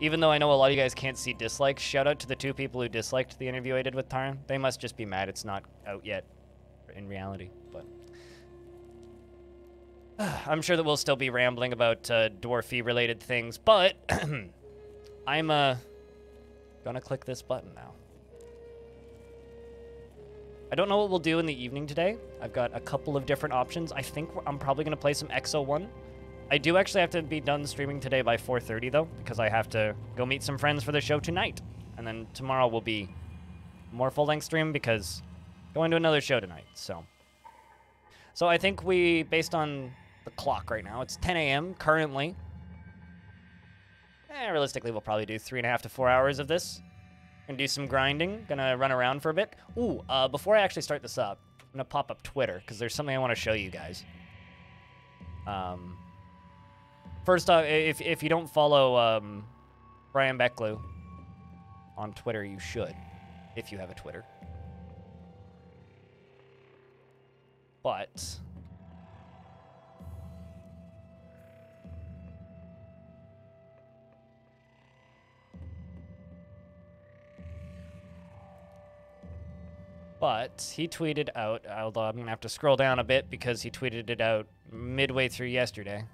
Even though I know a lot of you guys can't see dislikes, shout out to the 2 people who disliked the interview I did with Taran. They must just be mad it's not out yet in reality, but... I'm sure that we'll still be rambling about dwarfy-related things, but I'm gonna click this button now. I don't know what we'll do in the evening today. I've got a couple of different options. I think I'm probably gonna play some XO1. I do actually have to be done streaming today by 4:30 though, because I have to go meet some friends for the show tonight. And then tomorrow will be more full-length stream because going to another show tonight, so. So I think we, based on the clock right now, it's 10 a.m. currently. Realistically, we'll probably do 3.5 to 4 hours of this. Gonna do some grinding, gonna run around for a bit. Ooh, before I actually start this up, I'm gonna pop up Twitter, because there's something I want to show you guys. First off, if you don't follow Brian Becklew on Twitter, you should, if you have a Twitter. But he tweeted out, although I'm going to have to scroll down a bit because he tweeted it out midway through yesterday,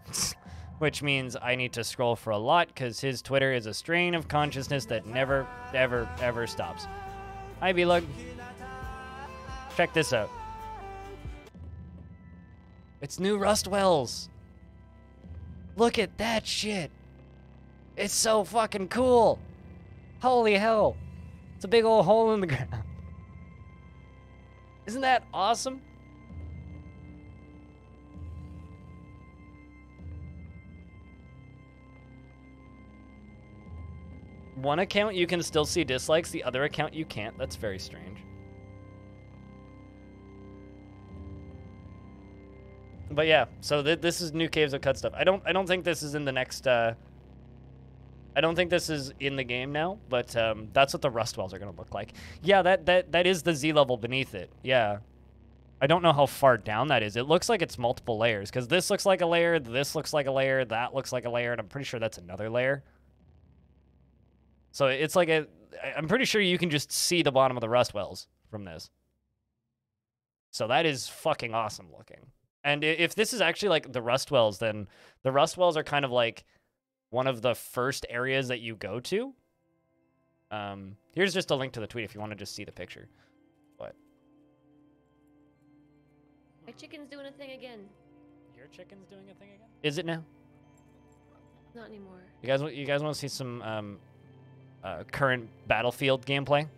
which means I need to scroll for a lot because his Twitter is a strain of consciousness that never, ever, ever stops. Hi, B-Lug. Check this out. It's new Rust Wells. Look at that shit. It's so fucking cool. Holy hell. It's a big old hole in the ground. Isn't that awesome? One account you can still see dislikes, the other account you can't. That's very strange. But yeah, so this is new Caves of Cut stuff. I don't think this is in the next I don't think this is in the game now, but that's what the rust wells are gonna look like. Yeah, that is the Z level beneath it. Yeah. I don't know how far down that is. It looks like it's multiple layers, because this looks like a layer, this looks like a layer, that looks like a layer, and I'm pretty sure that's another layer. So it's like I'm pretty sure you can just see the bottom of the rust wells from this. So that is fucking awesome looking. And if this is actually like the rust wells, then the rust wells are kind of like one of the first areas that you go to. Here's just a link to the tweet if you want to just see the picture. But my chicken's doing a thing again. Your chicken's doing a thing again? Is it now? Not anymore. You guys want to see some current Battlefield gameplay?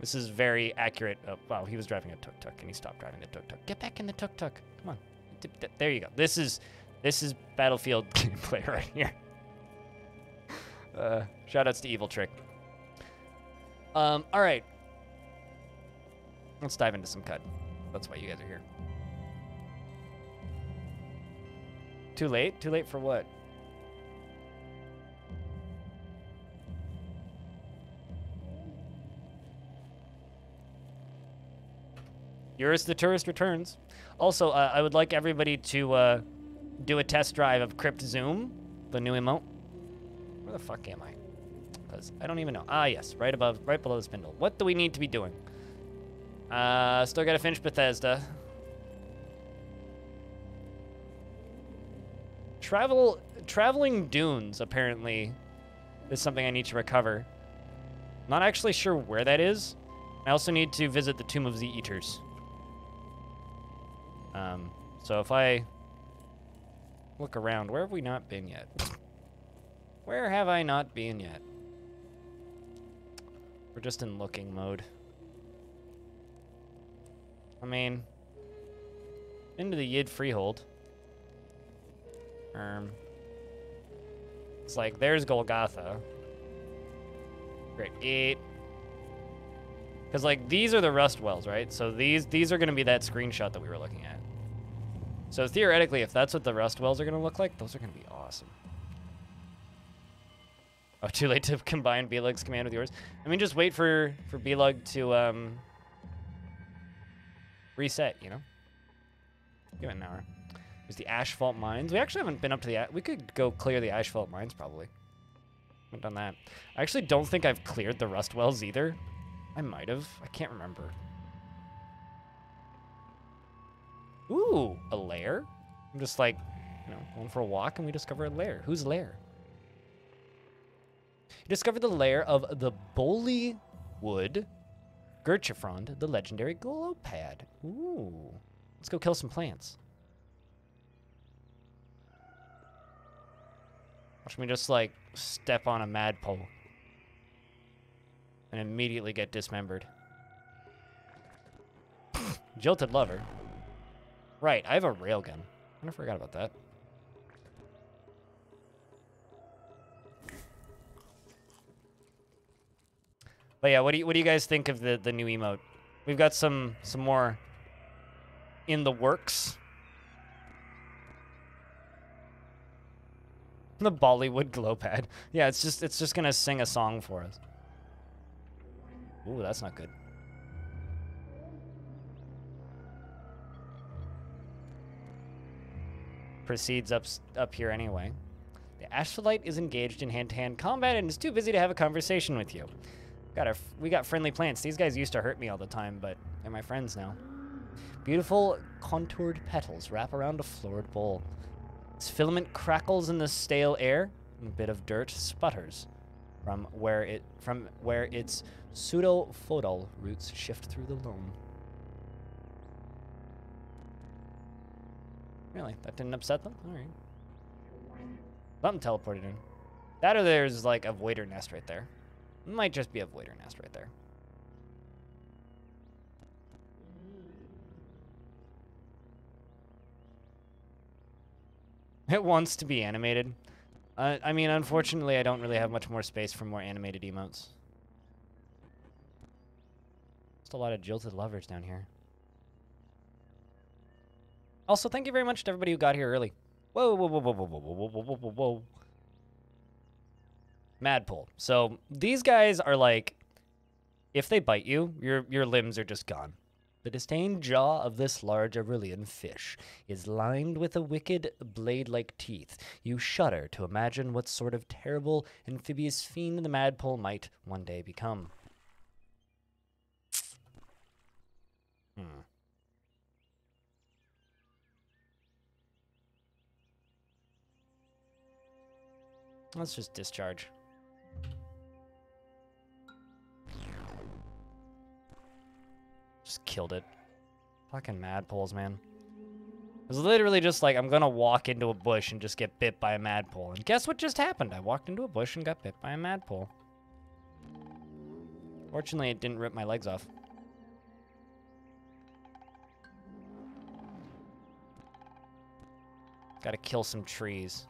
This is very accurate. Oh, wow, he was driving a tuk-tuk and he stopped driving the tuk-tuk. Get back in the tuk-tuk. Come on. There you go. This is Battlefield gameplay right here. Shoutouts to Evil Trick. All right. Let's dive into some cut. That's why you guys are here. Too late? Too late for what? Yours the Tourist returns. Also, I would like everybody to do a test drive of Crypt Zoom, the new emote. Where the fuck am I? Because I don't even know. Ah, yes, right below the spindle. What do we need to be doing? Still gotta finish Bethesda. Traveling dunes, apparently, is something I need to recover. Not actually sure where that is. I also need to visit the Tomb of the Eaters. So if I look around, where have we not been yet? Where have I not been yet? We're just in looking mode. I mean, into the Yid Freehold. It's like, there's Golgotha. Great gate. Because, like, these are the rust wells, right? So these are going to be that screenshot that we were looking at. So theoretically, if that's what the rust wells are going to look like, those are going to be awesome. Oh, too late to combine B-Lug's command with yours. I mean, just wait for B-Lug to reset, you know? Give it an hour. There's the Asphalt Mines. We actually haven't been up to the... We could go clear the Asphalt Mines, probably. Haven't done that. I actually don't think I've cleared the rust wells either. I might have. I can't remember. Ooh, a lair? I'm just like, you know, going for a walk and we discover a lair. Whose lair? You discover the lair of the Bollywood Gerchifrond, the legendary glowpad. Ooh. Let's go kill some plants. Watch me just, like, step on a madpole. And immediately get dismembered. Jilted lover. Right, I have a railgun. I kind of forgot about that. But yeah, what do you guys think of the new emote? We've got some more in the works. The Bollywood glowpad. Yeah, it's just gonna sing a song for us. Ooh, that's not good. Proceeds up here anyway. The Astrodite is engaged in hand-to-hand combat and is too busy to have a conversation with you. We got friendly plants. These guys used to hurt me all the time, but they're my friends now. Beautiful contoured petals wrap around a florid bowl. Its filament crackles in the stale air, and a bit of dirt sputters from where its pseudophodal roots shift through the loam. Really? That didn't upset them? Alright. Something teleported in. That or there's like a voider nest right there. It might just be a voider nest right there. It wants to be animated. I mean, unfortunately, I don't really have much more space for more animated emotes. Just a lot of jilted lovers down here. Also, thank you very much to everybody who got here early. Whoa, whoa, whoa, whoa, whoa, whoa, whoa, whoa, whoa, whoa, whoa. Madpole. So these guys are like, if they bite you, your limbs are just gone. The disdained jaw of this large Aurelian fish is lined with a wicked blade-like teeth. You shudder to imagine what sort of terrible amphibious fiend the Madpole might one day become. Let's just discharge. Just killed it. Fucking madpoles, man. It was literally just like, I'm gonna walk into a bush and just get bit by a madpole. And guess what just happened? I walked into a bush and got bit by a madpole. Fortunately, it didn't rip my legs off. Gotta kill some trees.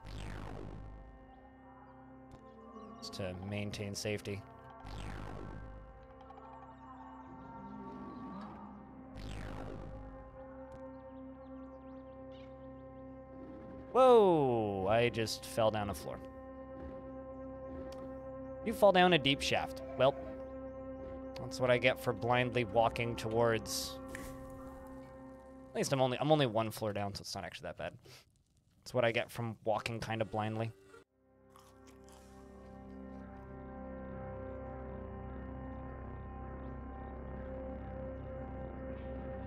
Just to maintain safety. Whoa! I just fell down a floor. You fall down a deep shaft. Well, that's what I get for blindly walking towards... At least I'm only one floor down, so it's not actually that bad. That's what I get from walking kind of blindly.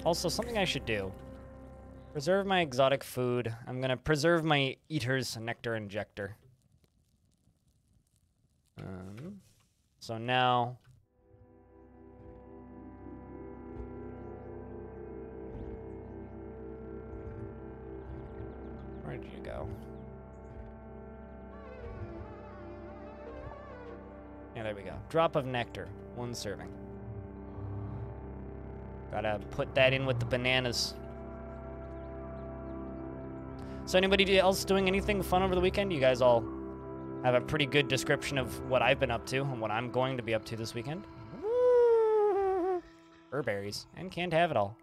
Also, something I should do. Preserve my exotic food. I'm gonna preserve my Eater's Nectar Injector. So now... Where did you go? Yeah, there we go. Drop of nectar. 1 serving. Gotta put that in with the bananas. So anybody else doing anything fun over the weekend? You guys all have a pretty good description of what I've been up to and what I'm going to be up to this weekend. Burberries. And can't have it all.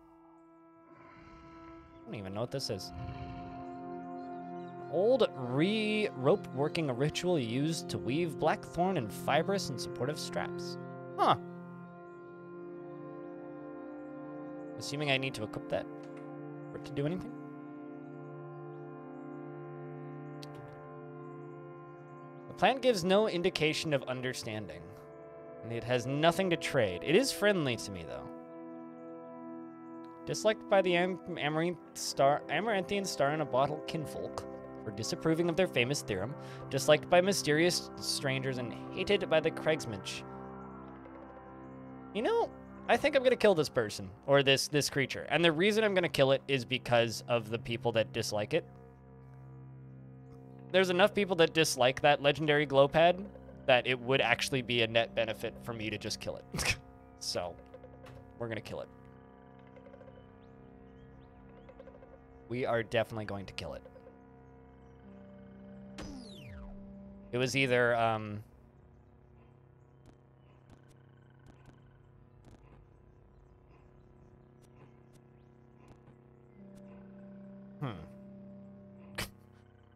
I don't even know what this is. Old rope working ritual used to weave blackthorn and fibrous and supportive straps. Huh. Assuming I need to equip that for it to do anything. Plant gives no indication of understanding. And it has nothing to trade. It is friendly to me, though. Disliked by the Amaranthian star in a bottle kinfolk for disapproving of their famous theorem. Disliked by mysterious strangers and hated by the Craigsmensch. You know, I think I'm going to kill this person, or this creature. And the reason I'm going to kill it is because of the people that dislike it. There's enough people that dislike that legendary glow pad that it would actually be a net benefit for me to just kill it. So, we're going to kill it. We are definitely going to kill it. It was either,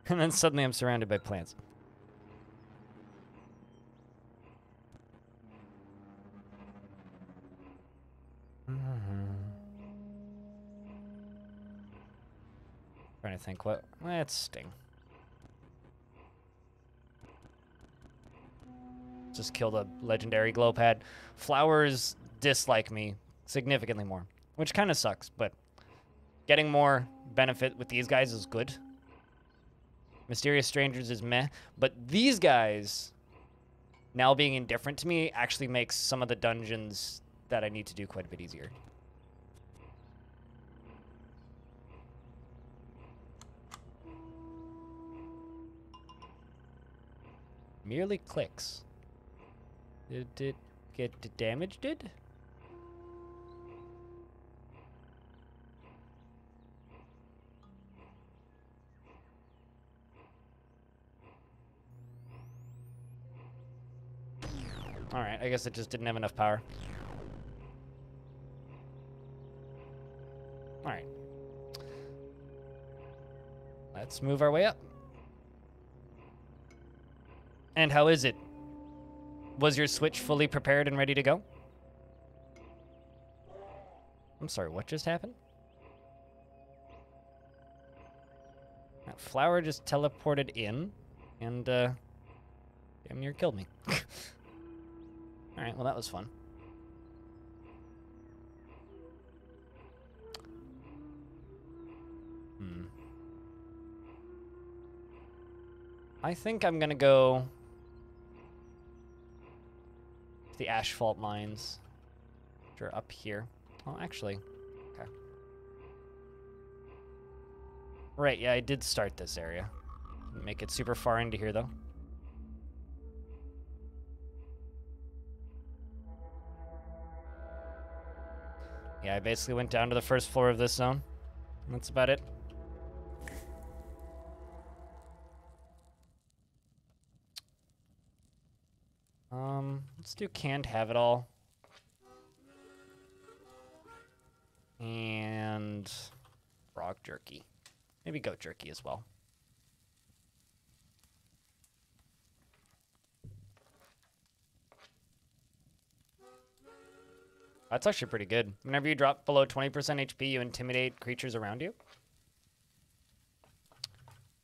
And then suddenly I'm surrounded by plants. Trying to think what. Let's sting. Just kill the legendary glow pad. Flowers dislike me significantly more, which kind of sucks, but getting more benefit with these guys is good. Mysterious strangers is meh, but these guys now being indifferent to me actually makes some of the dungeons that I need to do quite a bit easier. Merely clicks. Did it get damaged? Alright, I guess it just didn't have enough power. Alright. Let's move our way up. And how is it? Was your Switch fully prepared and ready to go? I'm sorry, what just happened? That flower just teleported in and damn near killed me. Alright, well that was fun. I think I'm gonna go to the asphalt mines, which are up here. Oh, actually, okay. Right, yeah, I did start this area. Didn't make it super far into here, though. Yeah, I basically went down to the first floor of this zone. That's about it. Let's do canned have it all. And frog jerky. Maybe goat jerky as well. That's actually pretty good. Whenever you drop below 20% HP, you intimidate creatures around you.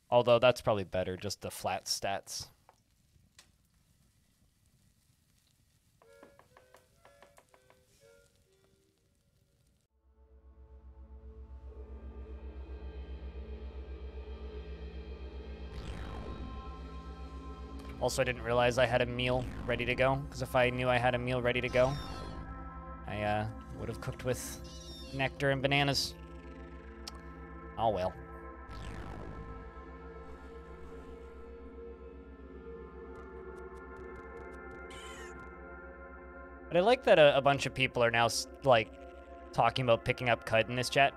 Although that's probably better, just the flat stats. Also, I didn't realize I had a meal ready to go, because if I knew I had a meal ready to go, I would have cooked with nectar and bananas. Oh well. But I like that a bunch of people are now, like, talking about picking up Cud in this chat.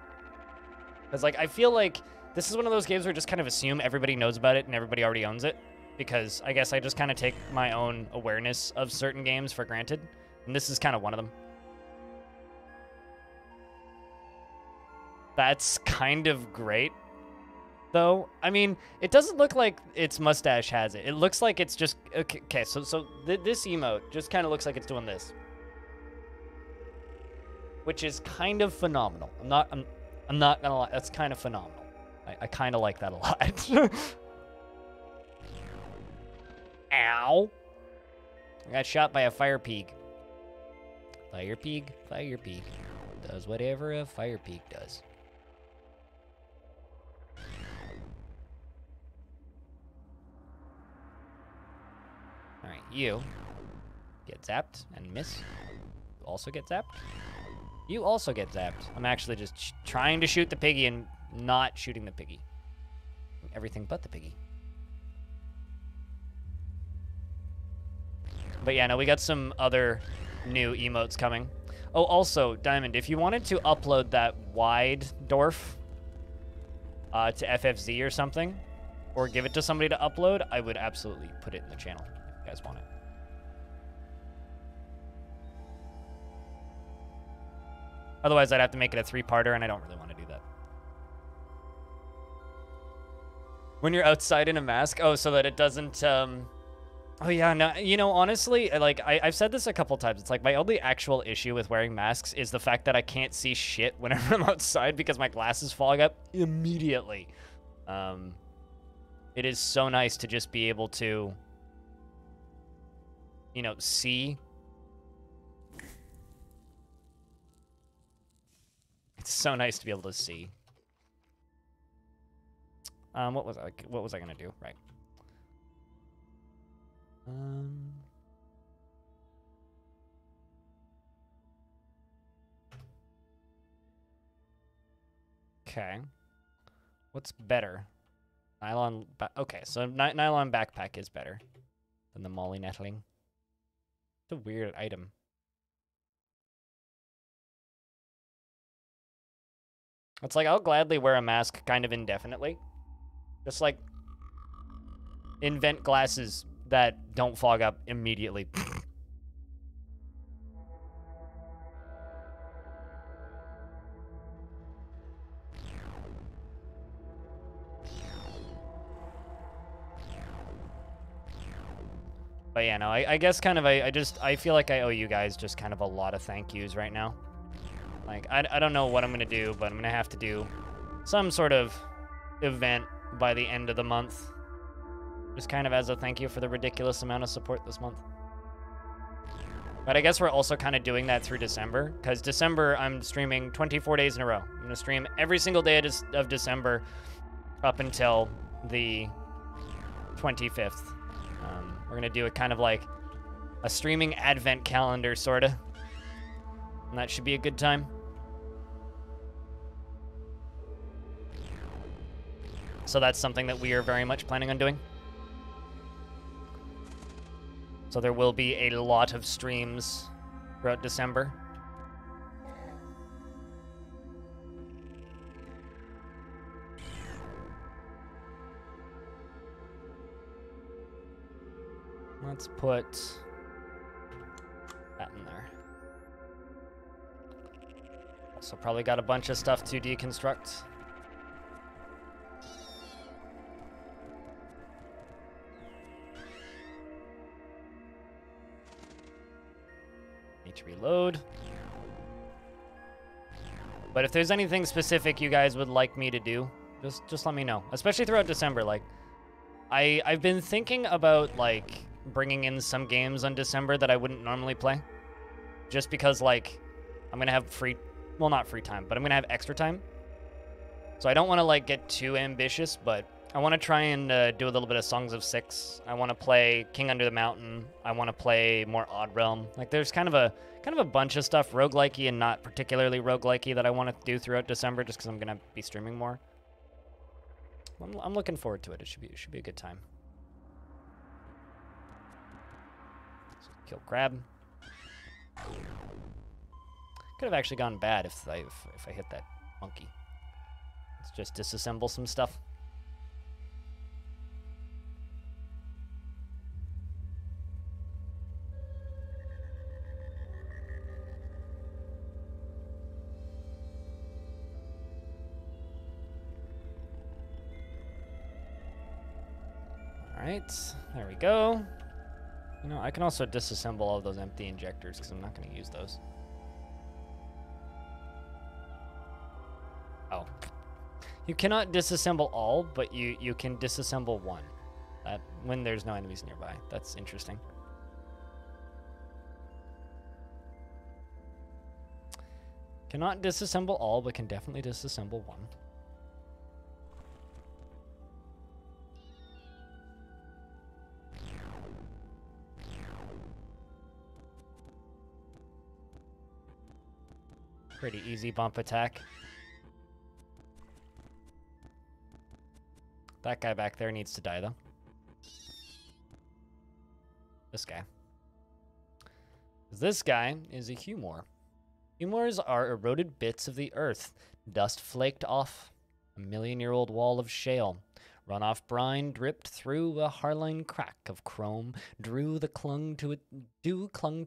Because, like, I feel like this is one of those games where I just kind of assume everybody knows about it and everybody already owns it. Because I guess I just kind of take my own awareness of certain games for granted. And this is kind of one of them. That's kind of great, though. I mean, it doesn't look like its mustache has it. It looks like it's just... Okay, so this emote just kind of looks like it's doing this. Which is kind of phenomenal. I'm not gonna lie. That's kind of phenomenal. I kind of like that a lot. Ow! I got shot by a fire pig. Fire pig, fire pig. Does whatever a fire pig does. Alright, you get zapped and miss. You also get zapped. You also get zapped. I'm actually just trying to shoot the piggy and not shooting the piggy. Everything but the piggy. But yeah, no, we got some other new emotes coming. Oh, also, Diamond, if you wanted to upload that wide dwarf to FFZ or something, or give it to somebody to upload, I would absolutely put it in the channel if you guys want it. Otherwise, I'd have to make it a 3-parter, and I don't really want to do that. When you're outside in a mask? Oh, so that it doesn't... Oh, yeah, no, you know, honestly, like, I've said this a couple times. It's like my only actual issue with wearing masks is the fact that I can't see shit whenever I'm outside because my glasses fog up immediately. It is so nice to just be able to, you know, see. It's so nice to be able to see. What was I gonna do? Right. Okay. What's better? Nylon. Okay, so nylon backpack is better than the molly nettling. It's a weird item. It's like I'll gladly wear a mask kind of indefinitely. Just like invent glasses that don't fog up immediately. But yeah, no, I guess kind of I feel like I owe you guys just kind of a lot of thank yous right now. Like, I don't know what I'm gonna do, but I'm gonna have to do some sort of event by the end of the month. Just kind of as a thank you for the ridiculous amount of support this month. But I guess we're also kind of doing that through December, because December I'm streaming 24 days in a row. I'm gonna stream every single day of December up until the 25th. We're gonna do it kind of like a streaming advent calendar, sorta. And that should be a good time. So that's something that we are very much planning on doing. So there will be a lot of streams throughout December. Let's put that in there. Also probably got a bunch of stuff to deconstruct. Need to reload. But if there's anything specific you guys would like me to do, just let me know. Especially throughout December. Like, I've been thinking about, like, bringing in some games on December that I wouldn't normally play. Just because, like, I'm going to have well, not free time, but I'm going to have extra time. So I don't want to, like, get too ambitious, but I want to try and do a little bit of Songs of Six. I want to play King Under the Mountain. I want to play more Odd Realm. Like, there's kind of a bunch of stuff, roguelikey and not particularly roguelikey, that I want to do throughout December just because I'm going to be streaming more. I'm looking forward to it. It should be a good time. So kill crab. Could have actually gone bad if I hit that monkey. Let's just disassemble some stuff. Alright, there we go. You know, I can also disassemble all of those empty injectors because I'm not going to use those. Oh. You cannot disassemble all, but you can disassemble one. when there's no enemies nearby. That's interesting. Cannot disassemble all, but can definitely disassemble one. Pretty easy bump attack. That guy back there needs to die, though. This guy. This guy is a humor. Humors are eroded bits of the earth, dust flaked off a million-year-old wall of shale. Runoff brine dripped through a Harline crack of chrome. Dew clung to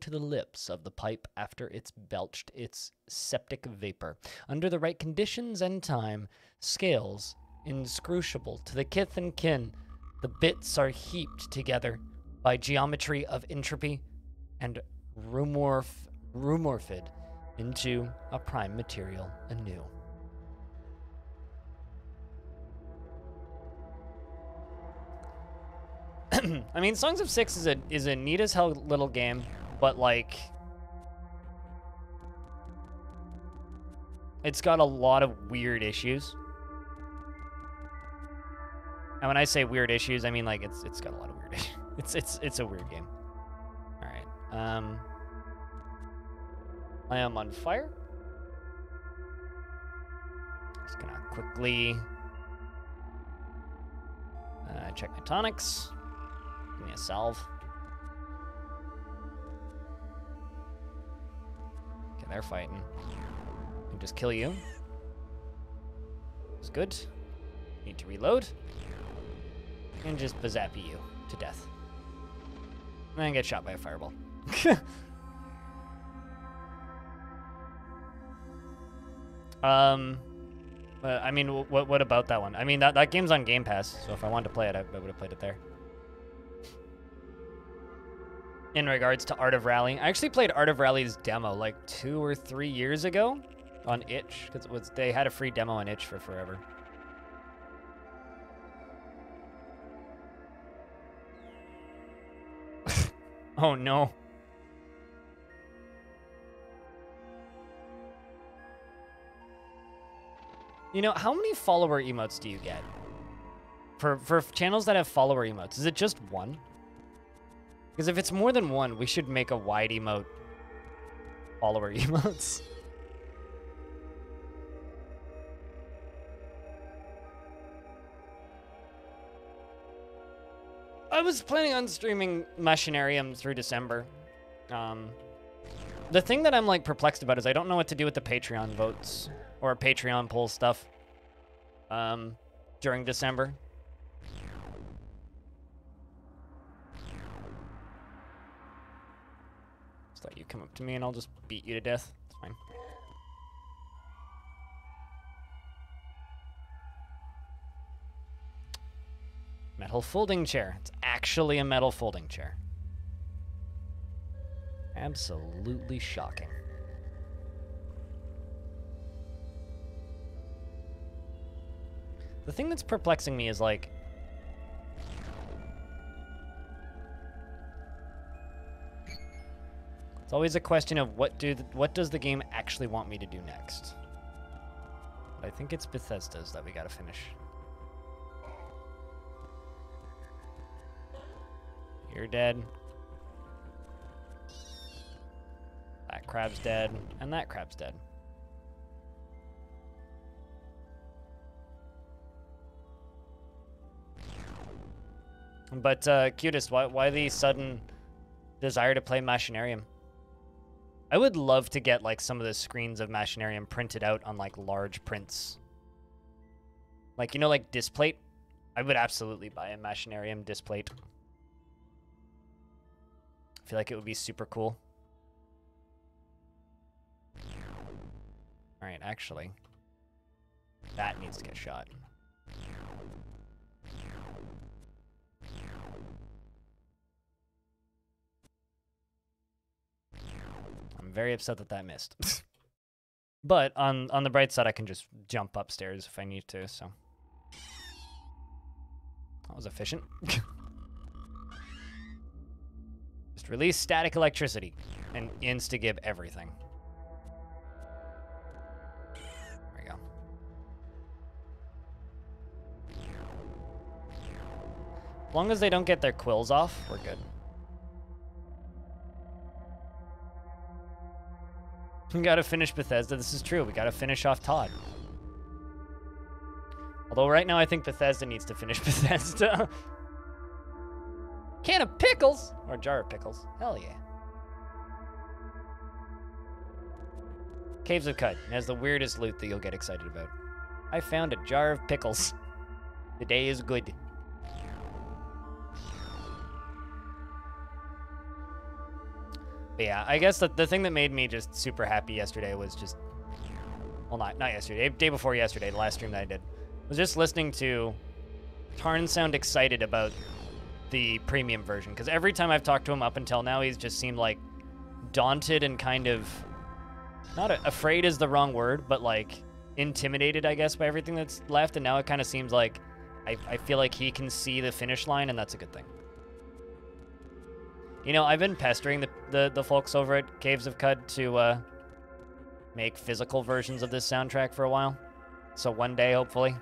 the lips of the pipe after it's belched its septic vapor. Under the right conditions and time, scales inscrutable to the kith and kin, the bits are heaped together by geometry of entropy and rumorphid into a prime material anew. I mean, Songs of Six is a neat as hell little game, but like, it's got a lot of weird issues. And when I say weird issues, I mean like it's got a lot of weird issues. It's a weird game. All right. I am on fire. Just gonna quickly check my tonics. Give me a salve. Okay, they're fighting. I can just kill you. It's good. Need to reload. And just bazappy you to death. And then get shot by a fireball. I mean, what about that one? I mean, that game's on Game Pass, so if I wanted to play it, I would have played it there. In regards to Art of Rally, I actually played Art of Rally's demo like 2 or 3 years ago on itch, because they had a free demo on itch for forever. Oh no. You know, how many follower emotes do you get? For channels that have follower emotes, is it just one? Because if it's more than one, we should make a wide emote follower emotes. I was planning on streaming Machinarium through December. The thing that I'm like perplexed about is I don't know what to do with the Patreon votes or Patreon poll stuff during December. Just let you come up to me and I'll just beat you to death. It's fine. Metal folding chair. It's actually a metal folding chair. Absolutely shocking. The thing that's perplexing me is like, it's always a question of what does the game actually want me to do next? But I think it's Bethesda's that we gotta finish. You're dead. That crab's dead, and that crab's dead. But, Cutest, why the sudden desire to play Machinarium? I would love to get, like, some of the screens of Machinarium printed out on, like, large prints. Like, you know, like, Displate? I would absolutely buy a Machinarium Displate. I feel like it would be super cool. Alright, actually, that needs to get shot. I'm very upset that that missed. But on the bright side, I can just jump upstairs if I need to, so. That was efficient. Just release static electricity and insta-give everything. There we go. As long as they don't get their quills off, we're good. We gotta finish Bethesda. This is true. We gotta finish off Todd. Although right now I think Bethesda needs to finish Bethesda. Can of pickles! Or jar of pickles. Hell yeah. Caves of Cut. It has the weirdest loot that you'll get excited about. I found a jar of pickles. The day is good. But yeah, I guess the thing that made me just super happy yesterday was just... Well, not yesterday. Day before yesterday, the last stream that I did. Was just listening to Tarn sound excited about the premium version. Because every time I've talked to him up until now, he's just seemed like daunted and kind of... Not afraid is the wrong word, but like intimidated, I guess, by everything that's left. And now it kind of seems like I feel like he can see the finish line, and that's a good thing. You know, I've been pestering the folks over at Caves of Cud to make physical versions of this soundtrack for a while. So one day, hopefully,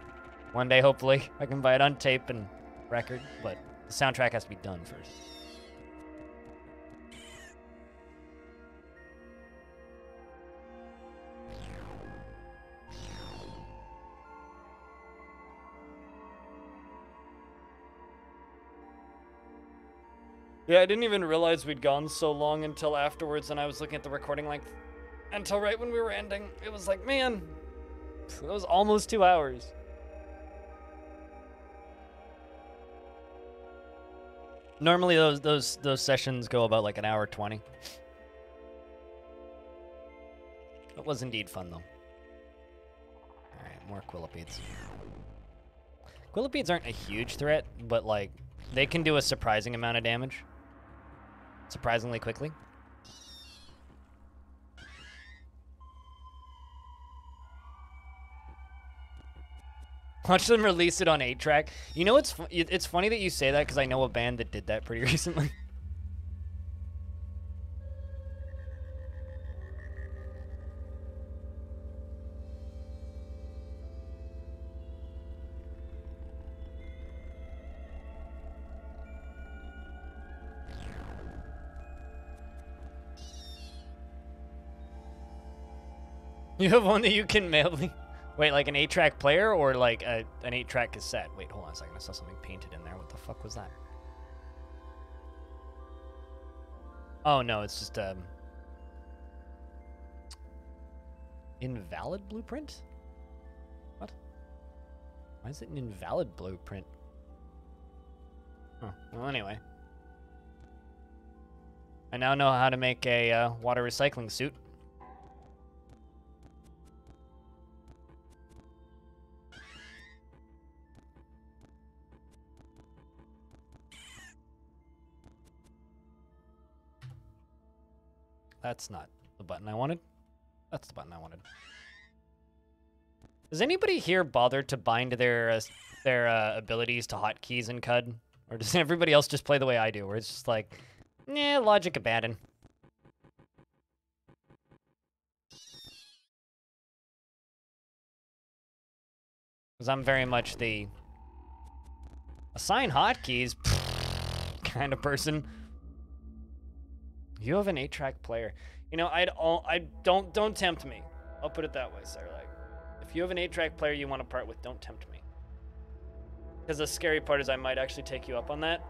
I can buy it on tape and record, but the soundtrack has to be done first. Yeah, I didn't even realize we'd gone so long until afterwards, and I was looking at the recording length until right when we were ending. It was like, man, that was almost 2 hours. Normally those sessions go about like an hour 20. It was indeed fun though. All right, more Quillipedes. Quillipedes aren't a huge threat, but like they can do a surprising amount of damage. Surprisingly quickly. Watch them release it on 8-track. You know, it's funny that you say that because I know a band that did that pretty recently. You have one that you can mail me? Wait, like an 8-track player or like an 8-track cassette? Wait, hold on a second. I saw something painted in there. What the fuck was that? Oh, no, it's just invalid blueprint? What? Why is it an invalid blueprint? Oh, well, anyway. I now know how to make a water recycling suit. That's not the button I wanted. That's the button I wanted. Does anybody here bother to bind their abilities to hotkeys in CUD? Or does everybody else just play the way I do, where it's just like, nah, logic abandoned. Because I'm very much the assign hotkeys kind of person. You have an 8-track player. You know, don't tempt me. I'll put it that way, sir. Like, if you have an 8-track player you want to part with, don't tempt me. Because the scary part is I might actually take you up on that.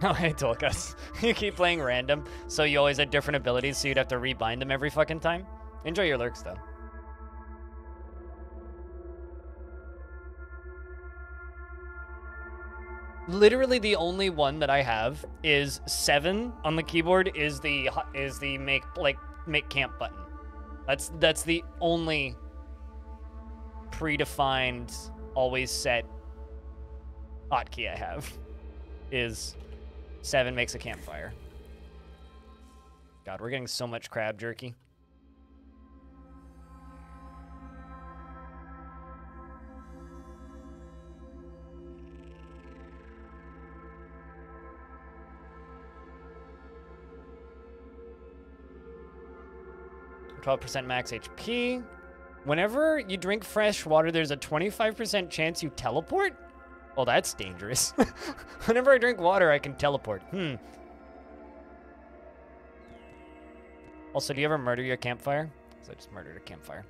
Oh, hey, Tolkas. You keep playing random, so you always had different abilities, so you'd have to rebind them every fucking time. Enjoy your lurks, though. Literally the only one that I have is 7 on the keyboard is the make camp button. That's the only predefined, always set hotkey I have is 7 makes a campfire. God, we're getting so much crab jerky. %, max HP. Whenever you drink fresh water, there's a 25% chance you teleport? Oh, that's dangerous. Whenever I drink water, I can teleport. Also, do you ever murder your campfire? Because I just murdered a campfire.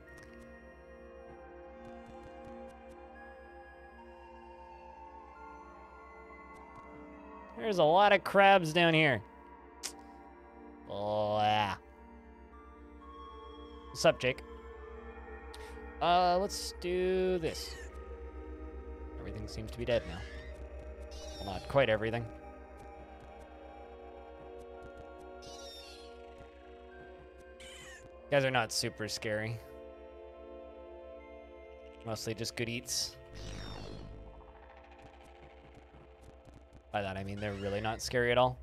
There's a lot of crabs down here. Oh, yeah. What's up, Jake? Let's do this. Everything seems to be dead now. Well, not quite everything. You guys are not super scary. Mostly just good eats. By that I mean they're really not scary at all.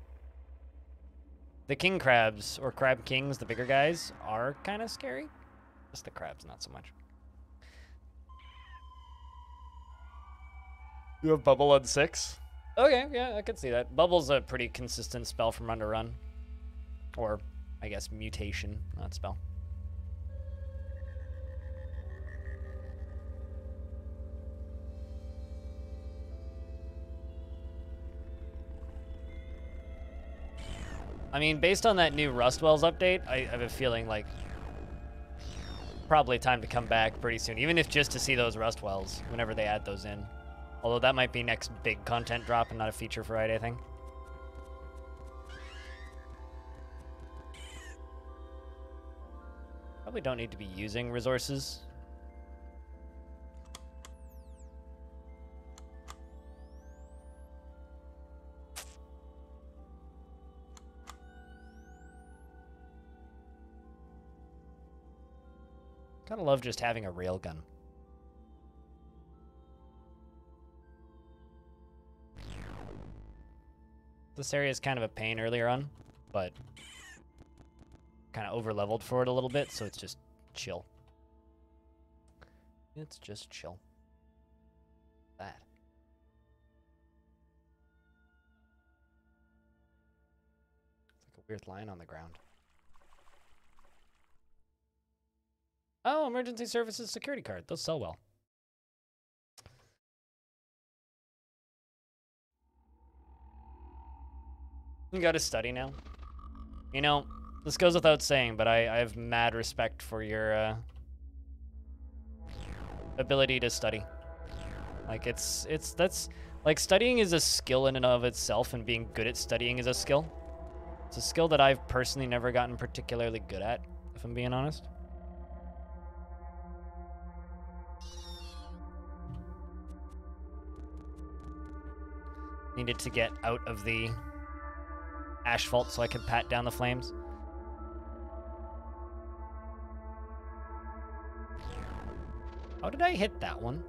The king crabs, or crab kings, the bigger guys, are kind of scary. Just the crabs, not so much. You have Bubble on 6? Okay, yeah, I could see that. Bubble's a pretty consistent spell from Run to Run. Or, I guess, mutation, not spell. I mean, based on that new Rustwells update, I have a feeling like probably time to come back pretty soon, even if just to see those Rustwells whenever they add those in. Although that might be next big content drop and not a feature Friday thing. Probably don't need to be using resources. Gotta love just having a railgun. This area is kind of a pain earlier on, but kind of over-leveled for it a little bit, so it's just chill. It's just chill. That. It's like a weird line on the ground. Oh, emergency services security card. Those sell well. You gotta study now. You know, this goes without saying, but I have mad respect for your ability to study. Like, that's, like, studying is a skill in and of itself, and being good at studying is a skill. It's a skill that I've personally never gotten particularly good at, if I'm being honest. Needed to get out of the asphalt so I could pat down the flames. How did I hit that one?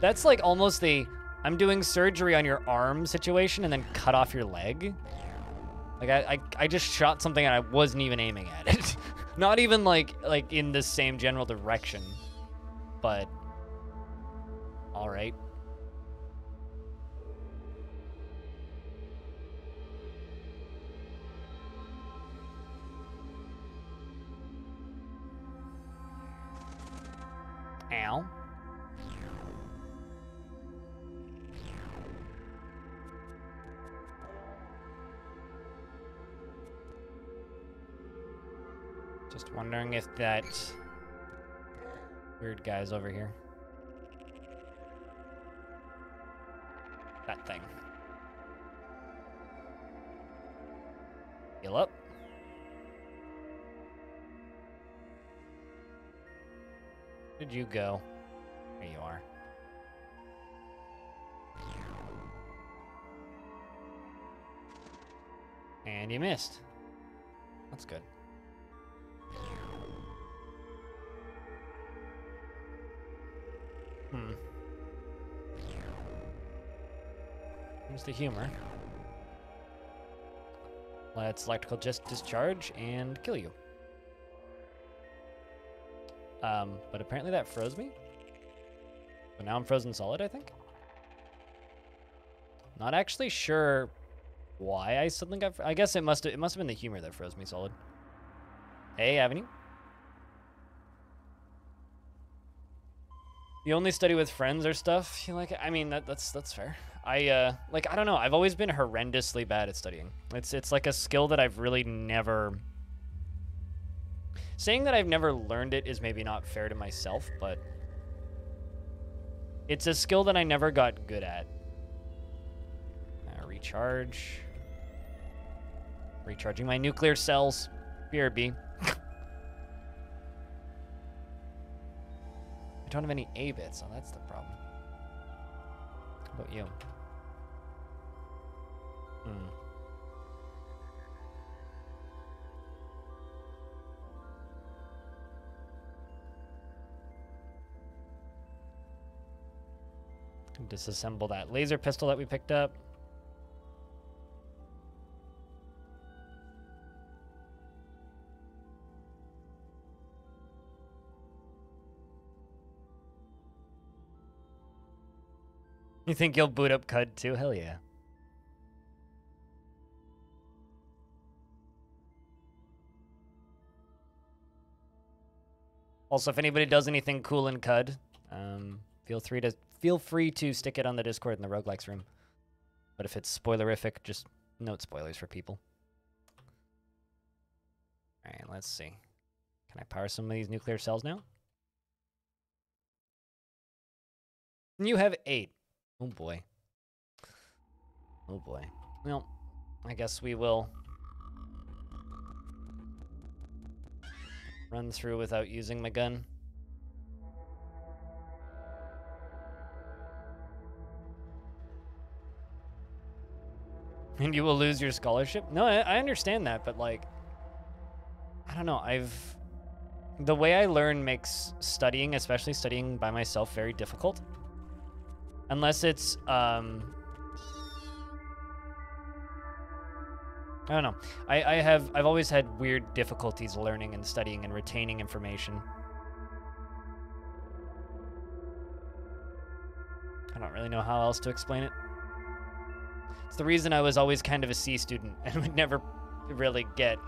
That's like almost the I'm doing surgery on your arm situation and then cut off your leg. Like I just shot something and I wasn't even aiming at it. Not even like in the same general direction. But all right. Ow. Just wondering if that weird guy's over here. That thing. Heal up. Where did you go? There you are. And you missed. That's good. Here's the humor. Let's electrical just discharge and kill you. But apparently that froze me. But now I'm frozen solid, I think. Not actually sure why I suddenly got... I guess it must have been the humor that froze me solid. Hey, Avenue. You only study with friends or stuff? You like it? I mean, that's fair. I don't know. I've always been horrendously bad at studying. It's like a skill that I've really never... Saying that I've never learned it is maybe not fair to myself, but it's a skill that I never got good at. Recharge. Recharging my nuclear cells. BRB. I don't have any A bits, so that's the problem. How about you? Disassemble that laser pistol that we picked up. You think you'll boot up CUD too? Hell yeah. Also, if anybody does anything cool in CUD, feel free to stick it on the Discord in the Roguelikes room. But if it's spoilerific, just note spoilers for people. Alright, let's see. Can I power some of these nuclear cells now? You have 8. Oh boy. Oh boy. Well, I guess we will run through without using my gun. And you will lose your scholarship? No, I understand that, but like, I don't know, the way I learn makes studying, especially studying by myself, very difficult. Unless it's, I don't know. I've always had weird difficulties learning and studying and retaining information. I don't really know how else to explain it. It's the reason I was always kind of a C student and would never really get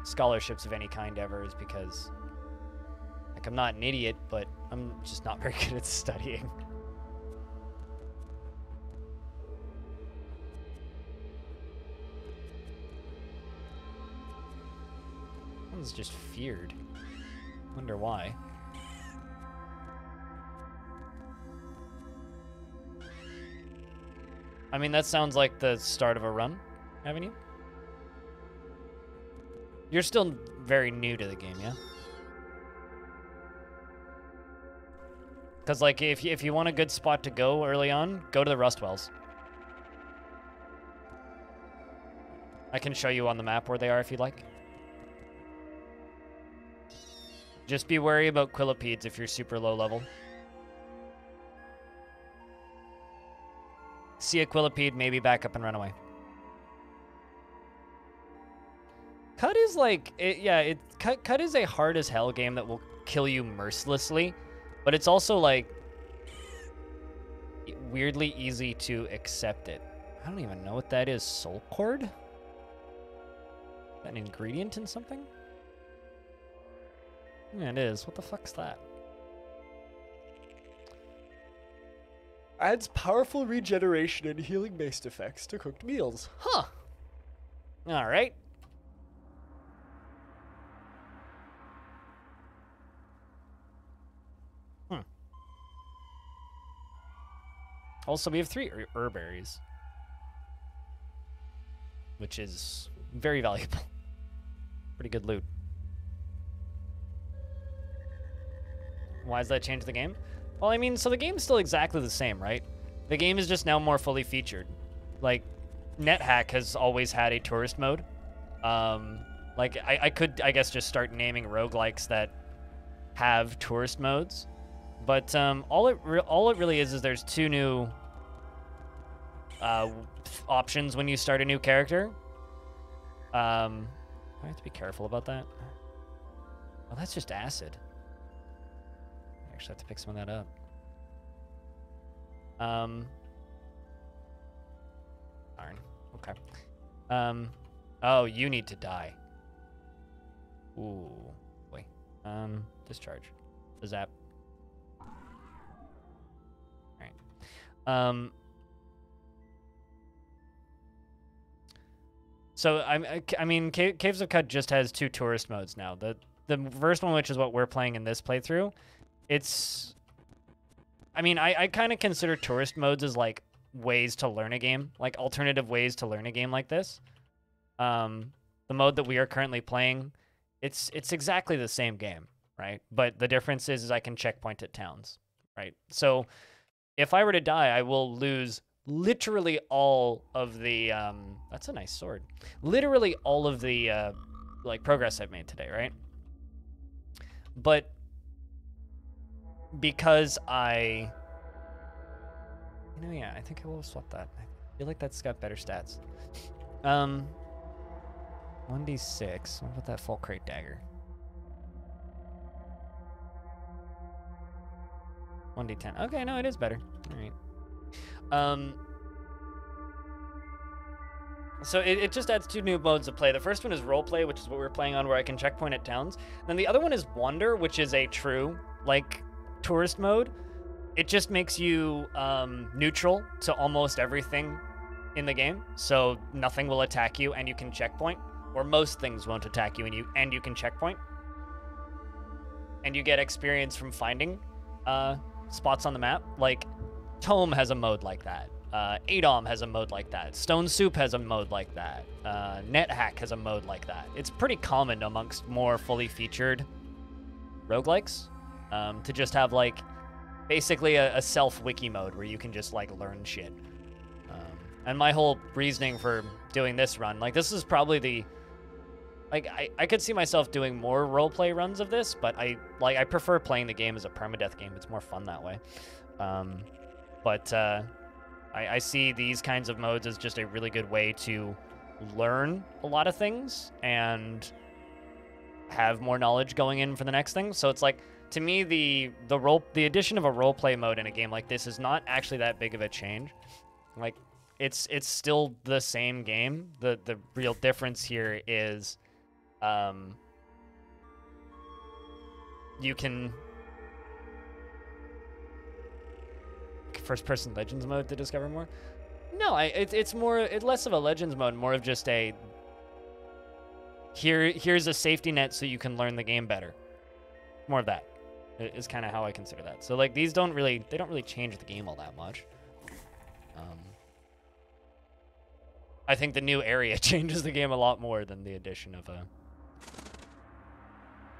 scholarships of any kind ever, is because, like, I'm not an idiot, but I'm just not very good at studying. One's just feared. Wonder why. I mean, that sounds like the start of a run, haven't you? You're still very new to the game, yeah? Because, like, if you want a good spot to go early on, go to the Rust Wells. I can show you on the map where they are if you'd like. Just be wary about quillipedes if you're super low level. See a quillipede, maybe back up and run away. CUD is like, CUD is a hard as hell game that will kill you mercilessly, but it's also like weirdly easy to accept it. I don't even know what that is. Soul cord? Is that an ingredient in something? Yeah, it is. What the fuck's that? Adds powerful regeneration and healing-based effects to cooked meals. Huh. Alright. Also, we have 3 herberries, which is very valuable. Pretty good loot. Why does that change the game? Well, I mean, so the game's still exactly the same, right? The game is just now more fully featured. Like, NetHack has always had a tourist mode. Like, I could, I guess, just start naming roguelikes that have tourist modes. But all it really is there's 2 new options when you start a new character. I have to be careful about that. Oh, that's just acid. I actually have to pick some of that up. Darn. Okay. Oh, you need to die. Ooh, boy. Discharge. The zap. Alright. So, I mean, Caves of Cut just has 2 tourist modes now. The first one, which is what we're playing in this playthrough, it's... I mean, I kind of consider tourist modes as, like, ways to learn a game. Like, alternative ways to learn a game like this. The mode that we are currently playing, it's exactly the same game, right? But the difference is I can checkpoint at towns, right? So, if I were to die, I will lose literally all of the... that's a nice sword. Literally all of the, like, progress I've made today, right? But because I... You know, yeah, I think I will swap that. I feel like that's got better stats. 1d6. What about that full crate dagger? 1d10. Okay, no, it is better. All right. So it just adds 2 new modes of play. The first one is roleplay, which is what we're playing on, where I can checkpoint at towns. And then the other one is wander, which is a true, like, tourist mode. It just makes you neutral to almost everything in the game. So nothing will attack you, and you can checkpoint. Or most things won't attack you, and you can checkpoint. And you get experience from finding spots on the map. Like, Tome has a mode like that. Adom has a mode like that. Stone Soup has a mode like that. NetHack has a mode like that. It's pretty common amongst more fully featured roguelikes to just have, like, basically a self-wiki mode where you can just, like, learn shit. And my whole reasoning for doing this run, like, this is probably the... Like, I could see myself doing more roleplay runs of this, but I prefer playing the game as a permadeath game. It's more fun that way. I see these kinds of modes as just a really good way to learn a lot of things and have more knowledge going in for the next thing. So it's like, to me, the addition of a roleplay mode in a game like this is not actually that big of a change. Like, it's still the same game. The real difference here is you can... First-person Legends mode to discover more? No, it's less of a Legends mode, more of just a... Here's a safety net so you can learn the game better. More of that is kind of how I consider that. So, like, these don't really change the game all that much. I think the new area changes the game a lot more than the addition of a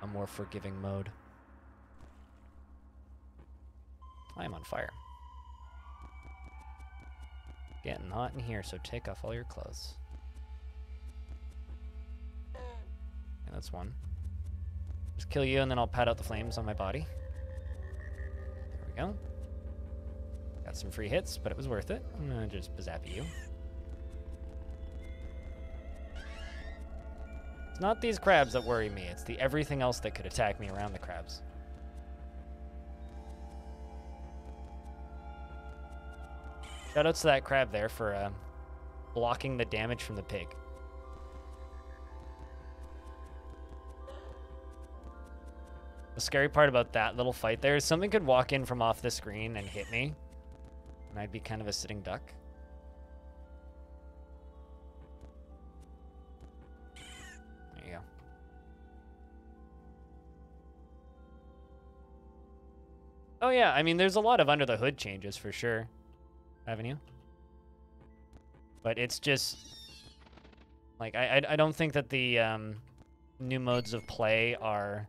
more forgiving mode. I am on fire. Getting hot in here, so take off all your clothes. And that's one. Just kill you, and then I'll pat out the flames on my body. There we go. Got some free hits, but it was worth it. I'm gonna just bazap you. It's not these crabs that worry me. It's the everything else that could attack me around the crabs. Shoutouts to that crab there for blocking the damage from the pig. The scary part about that little fight there is something could walk in from off the screen and hit me, and I'd be kind of a sitting duck. There you go. Oh yeah, I mean, there's a lot of under the hood changes for sure. Haven't you? But it's just... Like, I don't think that the new modes of play are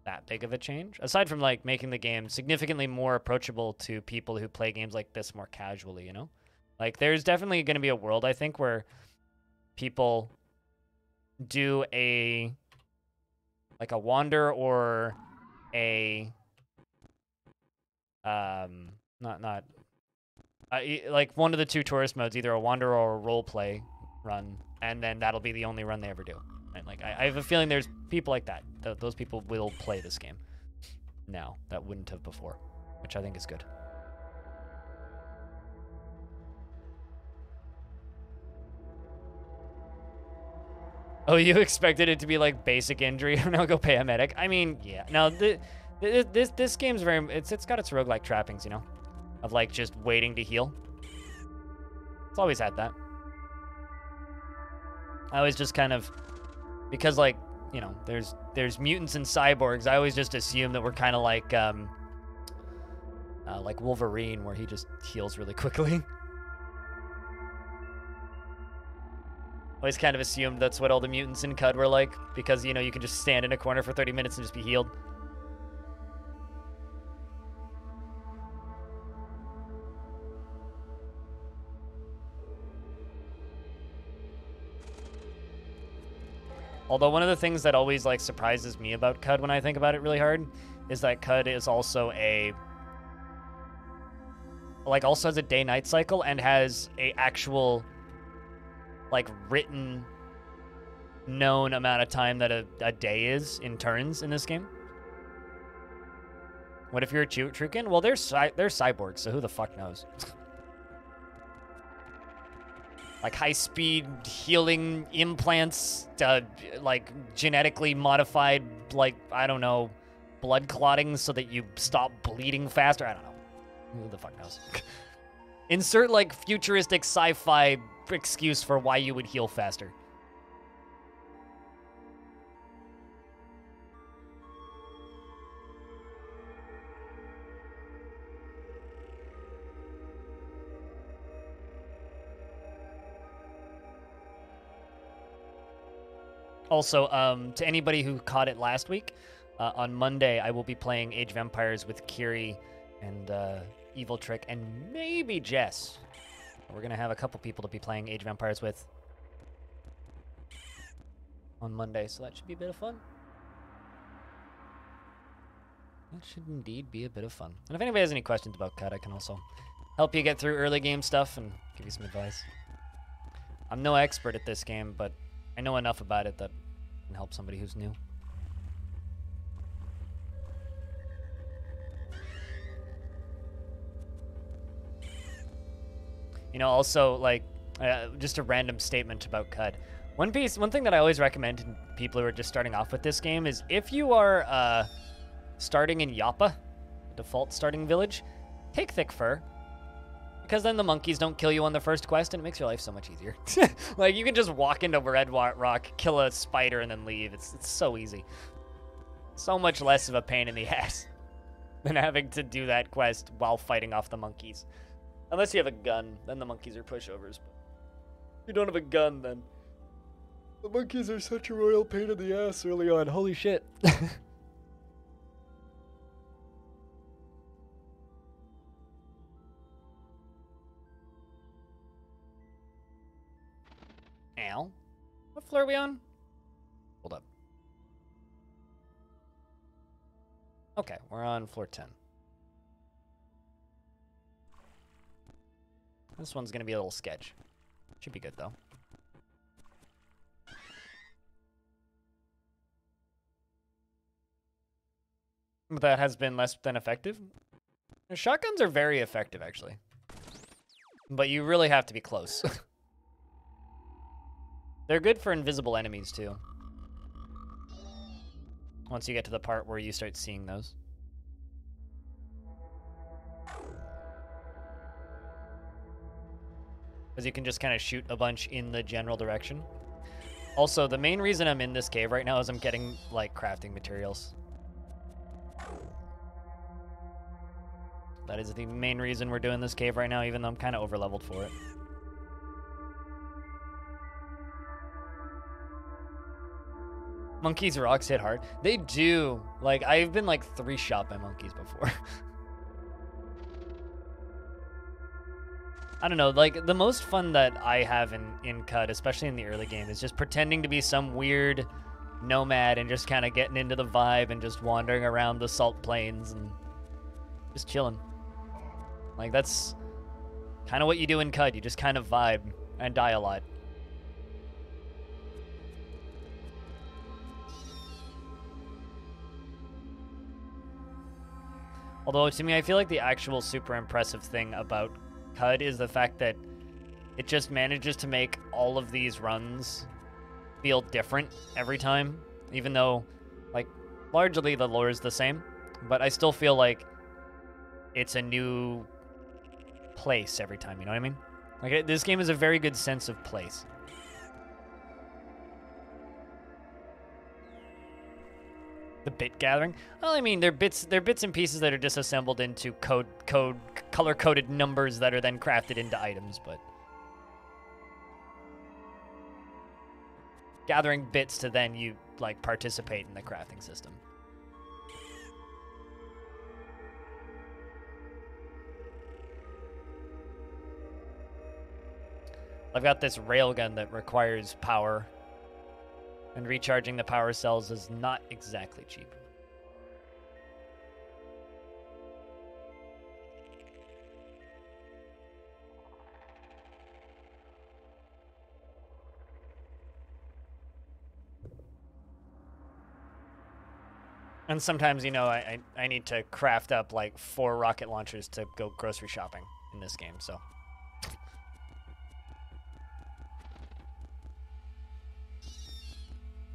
that big of a change. Aside from, like, making the game significantly more approachable to people who play games like this more casually, you know? Like, there's definitely going to be a world, I think, where people do a... like, a wander or a... like one of the 2 tourist modes, either a wander or a roleplay run, and then that'll be the only run they ever do. And like I have a feeling there's people like that. Those people will play this game now that wouldn't have before, which I think is good. Oh, you expected it to be like basic injury? Now go pay a medic. I mean, yeah. No, this game's very. It's got its roguelike trappings, you know, of like just waiting to heal. It's always had that. I always just kind of, because like, you know, there's mutants and cyborgs. I always just assume that we're kind of like Wolverine, where he just heals really quickly. Always kind of assumed that's what all the mutants in CUD were like, because, you know, you can just stand in a corner for 30 minutes and just be healed. Although one of the things that always, like, surprises me about CUD when I think about it really hard is that CUD is also also has a day-night cycle and has a actual, like, written, known amount of time that a day is in turns in this game. What if you're a Trukin? Well, they're cyborgs, so who the fuck knows? Like high-speed healing implants, like genetically modified, like, I don't know, blood clotting so that you stop bleeding faster. I don't know. Who the fuck knows? Insert, like, futuristic sci-fi excuse for why you would heal faster. Also, to anybody who caught it last week, on Monday I will be playing Age of Empires with Kiri and Evil Trick and maybe Jess. We're going to have a couple people to be playing Age of Empires with on Monday, so that should be a bit of fun. That should indeed be a bit of fun. And if anybody has any questions about CUD, I can also help you get through early game stuff and give you some advice. I'm no expert at this game, but I know enough about it that can help somebody who's new. You know, also, like, just a random statement about CUD. One thing that I always recommend to people who are just starting off with this game is if you are starting in Yappa, default starting village, take thick fur. Because then the monkeys don't kill you on the first quest, and it makes your life so much easier. Like, you can just walk into Red Rock, kill a spider, and then leave. It's so easy. So much less of a pain in the ass than having to do that quest while fighting off the monkeys. Unless you have a gun, then the monkeys are pushovers. But if you don't have a gun, then the monkeys are such a royal pain in the ass early on. Holy shit. Ow. What floor are we on? Hold up. Okay, we're on floor 10. This one's gonna be a little sketch. Should be good, though. That has been less than effective. Shotguns are very effective, actually. But you really have to be close. They're good for invisible enemies, too. Once you get to the part where you start seeing those. Because you can just kind of shoot a bunch in the general direction. Also, the main reason I'm in this cave right now is I'm getting, like, crafting materials. That is the main reason we're doing this cave right now, even though I'm kind of over-leveled for it. Monkeys rocks hit hard. They do. Like, I've been, like, 3-shot by monkeys before. I don't know, like, the most fun that I have in CUD, especially in the early game, is just pretending to be some weird nomad and just kind of getting into the vibe and just wandering around the salt plains and just chilling. Like, that's kind of what you do in CUD. You just kind of vibe and die a lot. Although, to me, I feel like the actual super impressive thing about CUD is the fact that it just manages to make all of these runs feel different every time, even though, like, largely the lore is the same, but I still feel like it's a new place every time, you know what I mean? Like, this game has a very good sense of place. The bit gathering? Well, I mean, they're bits and pieces that are disassembled into color-coded numbers that are then crafted into items, but gathering bits to then you, like, participate in the crafting system. I've got this railgun that requires power, and recharging the power cells is not exactly cheap. And sometimes, you know, I need to craft up like 4 rocket launchers to go grocery shopping in this game, so.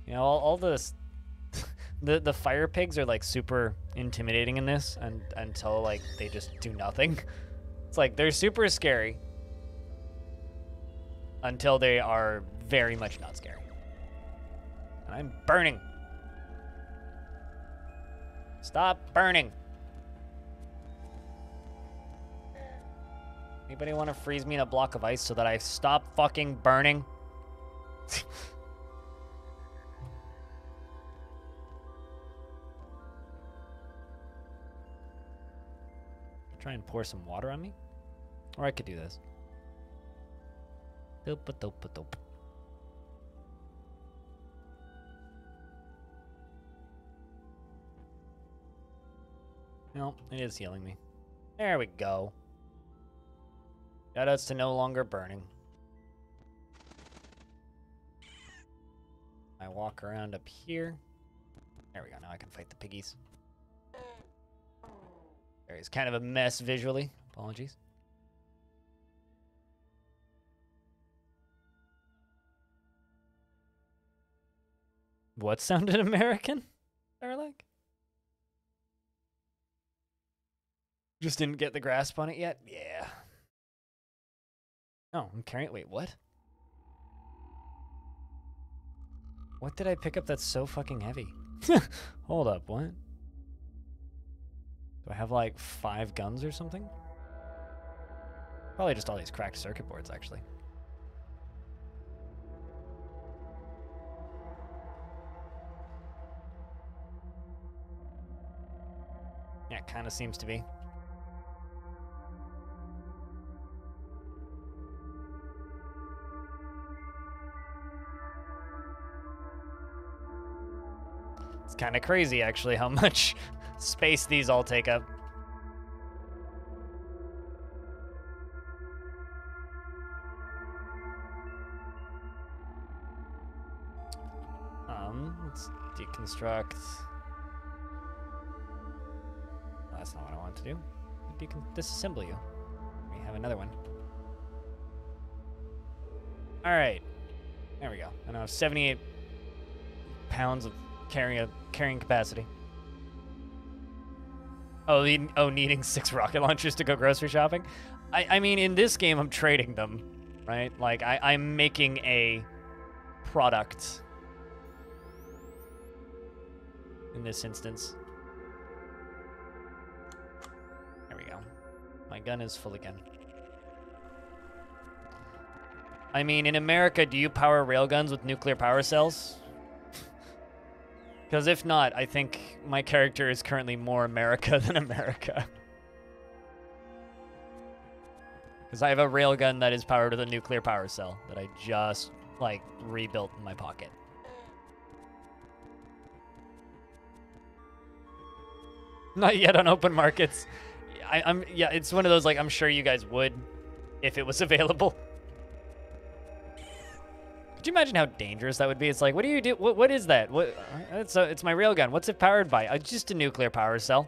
You know, all this, the fire pigs are like super intimidating in this, and until like they just do nothing. It's like they're super scary until they are very much not scary. I'm burning. Stop burning. Anybody want to freeze me in a block of ice so that I stop fucking burning? Try and pour some water on me? Or I could do this. Dope, dope, dope. No, it is healing me. There we go. Shoutouts to no longer burning. I walk around up here. There we go, now I can fight the piggies. It's kind of a mess visually. Apologies. What sounded American? Roguelike? Just didn't get the grasp on it yet? Yeah. Oh, I'm carrying... Wait, what? What did I pick up that's so fucking heavy? Hold up, what? Do I have like 5 guns or something? Probably just all these cracked circuit boards, actually. Yeah, it kind of seems to be. It's kind of crazy, actually, how much space these all take up. Let's deconstruct. Oh, that's not what I want to do. Disassemble you. We have another one. All right, there we go. I now have 78 pounds of carrying capacity. Oh, needing 6 rocket launchers to go grocery shopping? I mean, in this game, I'm trading them, right? Like, I'm making a product in this instance. There we go. My gun is full again. I mean, in America, do you power railguns with nuclear power cells? Because if not, I think my character is currently more America than America. Because I have a railgun that is powered with a nuclear power cell that I just, like, rebuilt in my pocket. Not yet on open markets. Yeah, it's one of those, like, I'm sure you guys would if it was available. Could you imagine how dangerous that would be? It's like, what do you do? What is that? It's my railgun. What's it powered by? Just a nuclear power cell.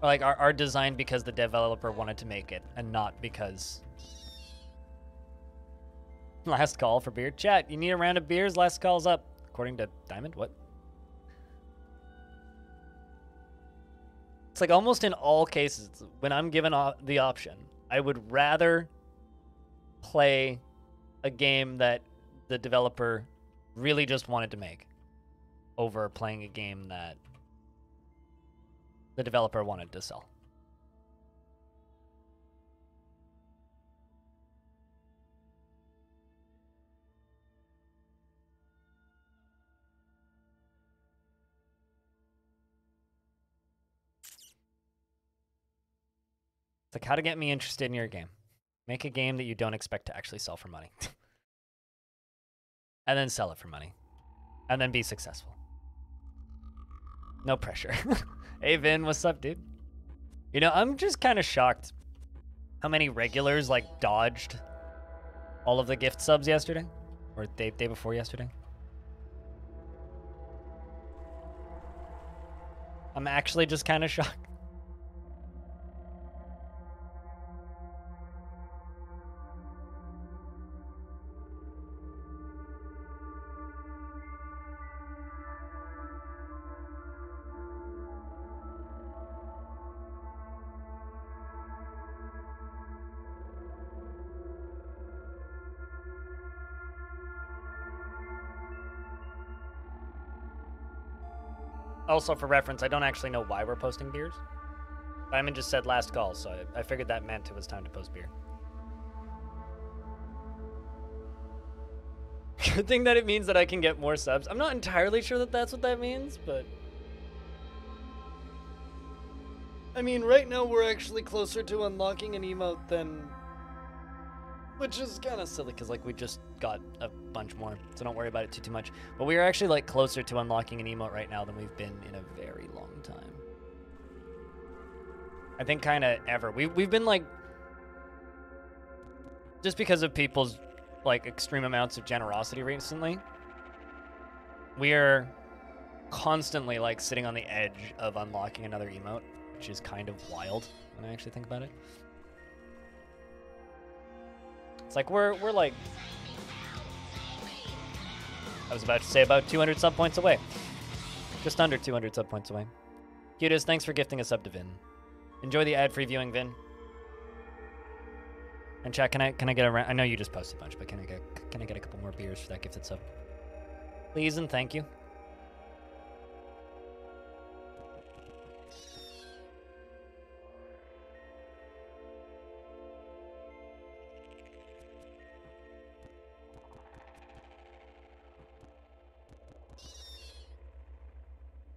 Or like are designed because the developer wanted to make it and not because... Last call for beer. Chat, you need a round of beers? Last call's up. According to Diamond, what? It's like almost in all cases, when I'm given the option, I would rather play a game that the developer really just wanted to make over playing a game that the developer wanted to sell. It's like how to get me interested in your game. Make a game that you don't expect to actually sell for money. And then sell it for money. And then be successful. No pressure. Hey Vin, what's up, dude? You know, I'm just kind of shocked how many regulars like dodged all of the gift subs yesterday. Or day before yesterday. I'm actually just kind of shocked. Also, for reference, I don't actually know why we're posting beers. Simon just said last call, so I figured that meant it was time to post beer. Good thing that it means that I can get more subs. I'm not entirely sure that that's what that means, but... I mean, right now we're actually closer to unlocking an emote than... Which is kind of silly, because like we just got a bunch more, so don't worry about it too much. But we are actually like closer to unlocking an emote right now than we've been in a very long time. I think kind of ever. We've been like, just because of people's like extreme amounts of generosity recently, we are constantly like sitting on the edge of unlocking another emote, which is kind of wild when I actually think about it. It's like we're like, I was about to say about 200 sub points away. Just under 200 sub points away. Cutest, thanks for gifting a sub to Vin. Enjoy the ad-free viewing, Vin. And chat, can I get a? I know you just posted a bunch, but can I get a couple more beers for that gifted sub? Please and thank you.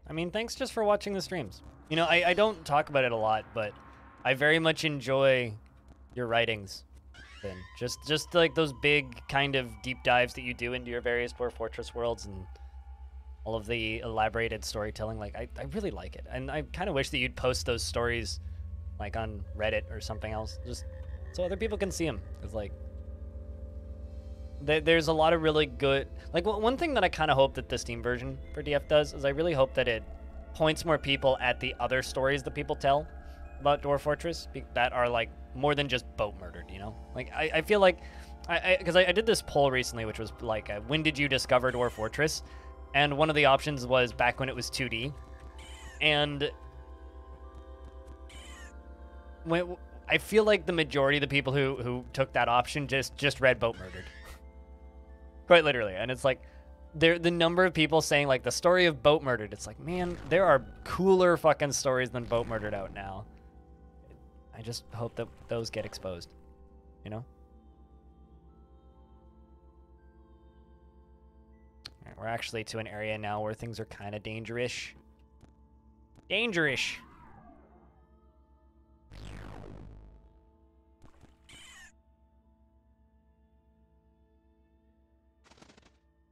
I mean, thanks just for watching the streams. You know, I don't talk about it a lot, but I very much enjoy your writings, Finn. Just like those big kind of deep dives that you do into your various Dwarf Fortress worlds and all of the elaborated storytelling. Like, I really like it. And I kind of wish that you'd post those stories like on Reddit or something else, just so other people can see them. Because like, there's a lot of really good, like one thing that I kind of hope that the Steam version for DF does is I really hope that it points more people at the other stories that people tell about Dwarf Fortress that are like more than just boat murdered, you know? Like I feel like, because I did this poll recently, which was like, when did you discover Dwarf Fortress? And one of the options was back when it was 2D. And I feel like the majority of the people who took that option just read boat murdered. Quite literally. And it's like, the number of people saying like the story of Boat Murdered, it's like, man, there are cooler fucking stories than Boat Murdered out now. I just hope that those get exposed, you know? All right, we're actually to an area now where things are kind of dangerous. Dangerous.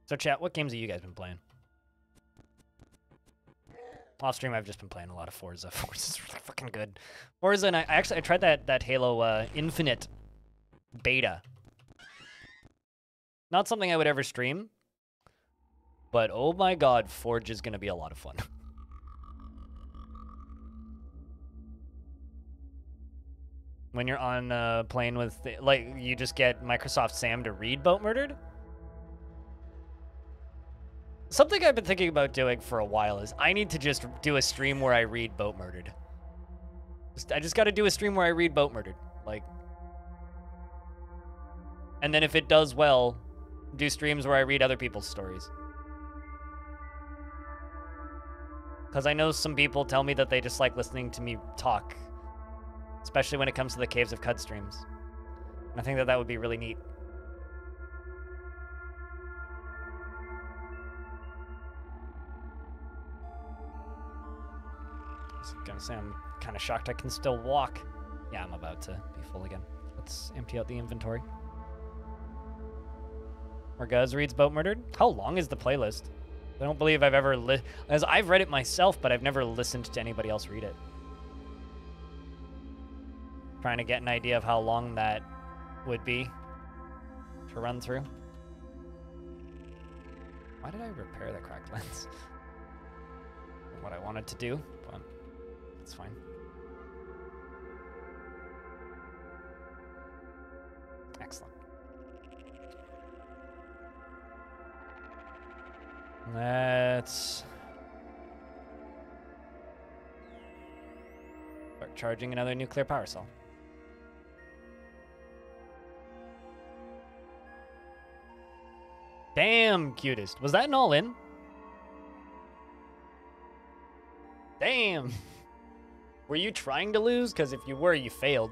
So chat, what games have you guys been playing? Off stream, I've just been playing a lot of Forza. Forza's really fucking good. Forza, and I tried that Halo Infinite beta. Not something I would ever stream, but oh my god, Forge is gonna be a lot of fun. When you're on playing with, like, you just get Microsoft Sam to read Boat Murdered? Something I've been thinking about doing for a while is I need to just do a stream where I read Boat Murdered. I just got to do a stream where I read Boat Murdered. Like, and then if it does well, do streams where I read other people's stories. Because I know some people tell me that they just like listening to me talk. Especially when it comes to the Caves of Cud streams. And I think that that would be really neat. I was gonna say, I'm kind of shocked I can still walk. Yeah, I'm about to be full again. Let's empty out the inventory. Morguz reads Boat Murdered. How long is the playlist? I don't believe I've ever as I've read it myself, but I've never listened to anybody else read it. Trying to get an idea of how long that would be to run through. Why did I repair the cracked lens? What I wanted to do, but it's fine. Excellent. Let's start charging another nuclear power cell. Damn, cutest. Was that an all-in? Damn. Were you trying to lose? Because if you were, you failed.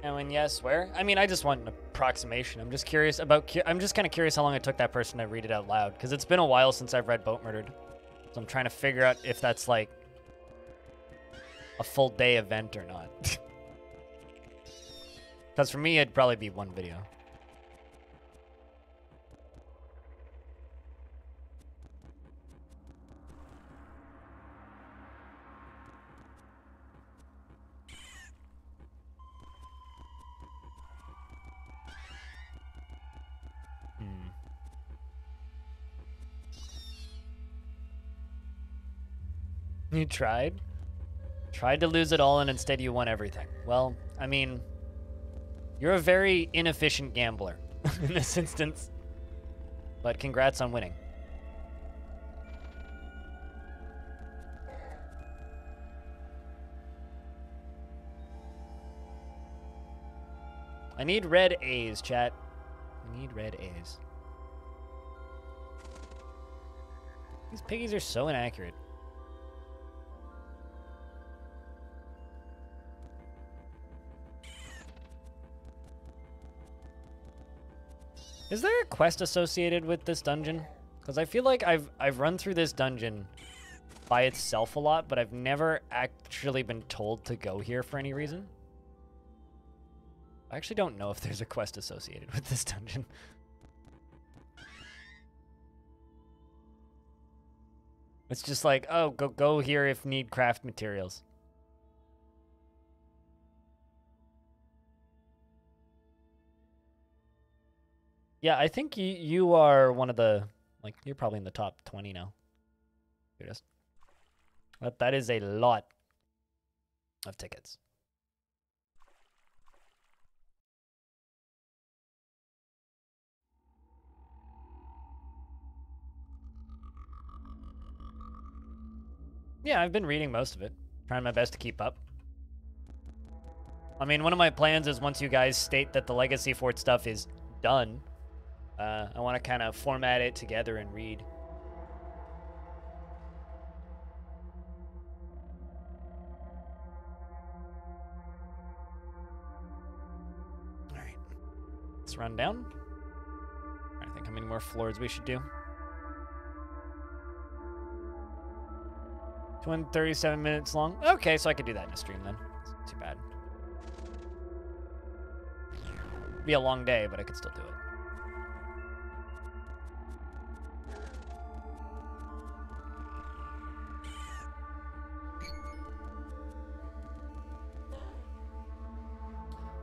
And when yes, where? I mean, I just want an approximation. I'm just curious about... I'm just kind of curious how long it took that person to read it out loud. Because it's been a while since I've read Boat Murdered. So I'm trying to figure out if that's like a full day event or not. Because for me, it'd probably be one video. You tried? Tried to lose it all and instead you won everything. Well, I mean, you're a very inefficient gambler in this instance. But congrats on winning. I need red A's, chat. I need red A's. These piggies are so inaccurate. Is there a quest associated with this dungeon? Because I feel like I've run through this dungeon by itself a lot, but I've never actually been told to go here for any reason. I actually don't know if there's a quest associated with this dungeon. It's just like, oh, go here if need craft materials. Yeah, I think you are one of the, like, you're probably in the top 20 now. You're just, that is a lot of tickets. Yeah, I've been reading most of it. Trying my best to keep up. I mean, one of my plans is once you guys state that the Legacy Fort stuff is done, I want to kind of format it together and read. All right. Let's run down. I think how many more floors we should do. 37 minutes long. Okay, so I could do that in a stream then. It's not too bad. It'd be a long day, but I could still do it.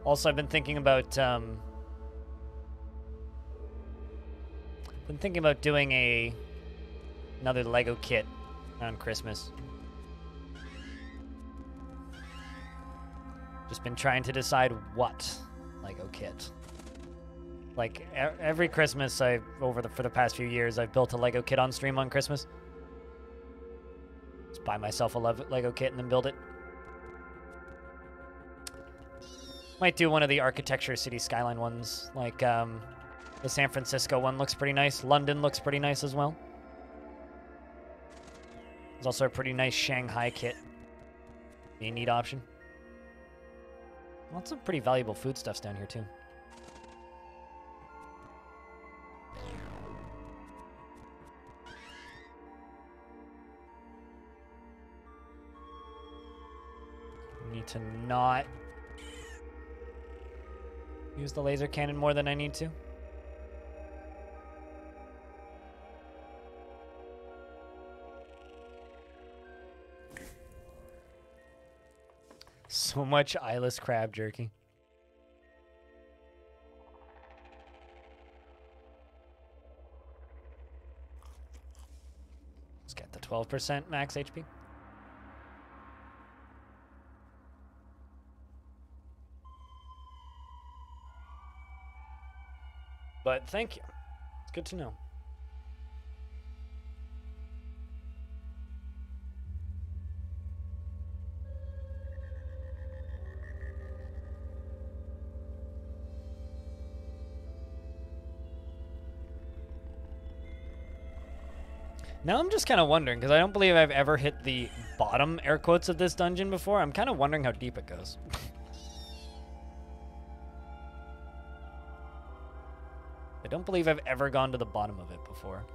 Also, I've been thinking about doing another Lego kit around Christmas. Just been trying to decide what Lego kit. Like every Christmas, for the past few years, I've built a Lego kit on stream on Christmas. Just buy myself a Lego kit and then build it. Might do one of the architecture city skyline ones, like the San Francisco one looks pretty nice. London looks pretty nice as well. There's also a pretty nice Shanghai kit. Be a neat option. Lots of pretty valuable foodstuffs down here too. Need to not use the laser cannon more than I need to. So much eyeless crab jerky. Let's get the 12% max HP. But thank you. It's good to know. Now I'm just kind of wondering, because I don't believe I've ever hit the bottom air quotes of this dungeon before. I'm kind of wondering how deep it goes. I don't believe I've ever gone to the bottom of it before.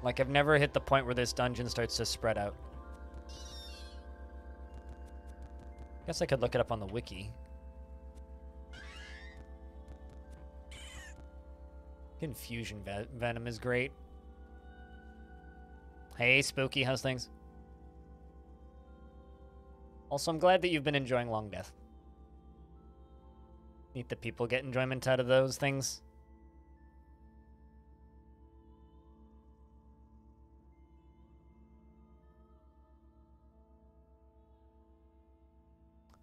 Like, I've never hit the point where this dungeon starts to spread out. Guess I could look it up on the wiki. Infusion venom is great. Hey, Spooky, how's things? Also, I'm glad that you've been enjoying Long Death. Neat that people get enjoyment out of those things.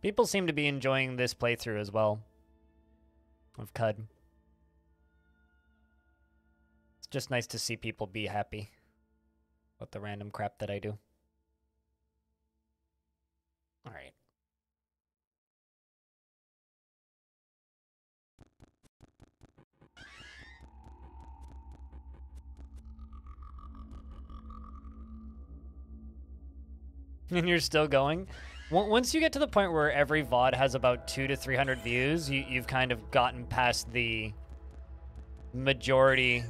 People seem to be enjoying this playthrough as well of Cud. It's just nice to see people be happy with the random crap that I do. All right. And you're still going? Once you get to the point where every VOD has about 200 to 300 views, you've kind of gotten past the majority,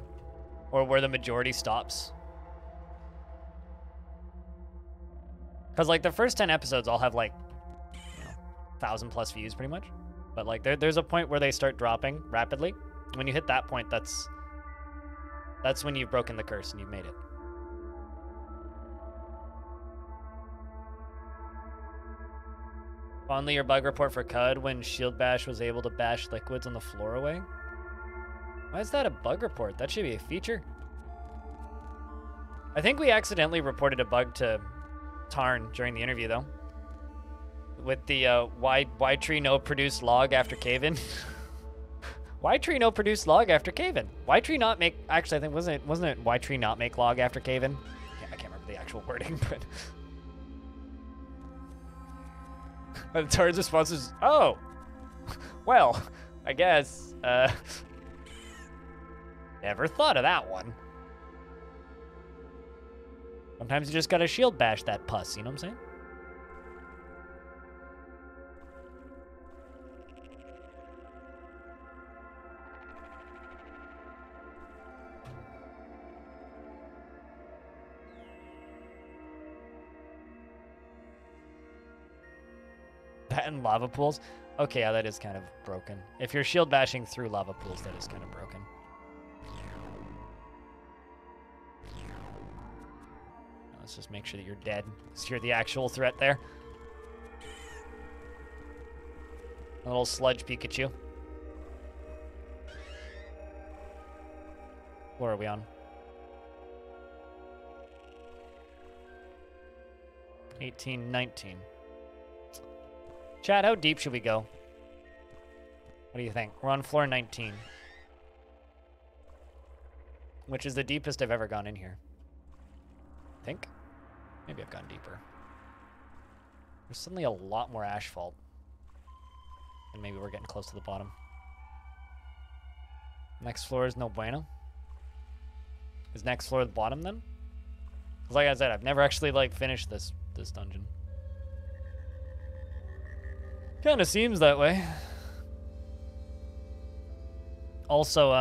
or where the majority stops. Because, like, the first 10 episodes all have, like, 1,000+ views, pretty much. But, like, there's a point where they start dropping rapidly. When you hit that point, that's when you've broken the curse and you've made it. Fondly your bug report for Cud when Shield Bash was able to bash liquids on the floor away? Why is that a bug report? That should be a feature. I think we accidentally reported a bug to Tarn during the interview, though. With the why tree no produce log after cave-in? Why tree no produce log after cave-in? Why tree not make... Actually, I think, wasn't it why tree not make log after cave-in? I can't remember the actual wording, but... The Tarn's response is, oh, well, I guess, never thought of that one. Sometimes you just gotta shield bash that pus, you know what I'm saying? That and lava pools? Okay, yeah, that is kind of broken. If you're shield bashing through lava pools, that is kind of broken. Let's just make sure that you're dead, because you're the actual threat there. A little sludge Pikachu. Where are we on? 18, 19. Chad, how deep should we go? What do you think? We're on floor 19. Which is the deepest I've ever gone in here. I think? Maybe I've gone deeper. There's suddenly a lot more asphalt. And maybe we're getting close to the bottom. Next floor is no bueno. Is next floor the bottom then? Because like I said, I've never actually like finished this dungeon. Kinda seems that way. Also,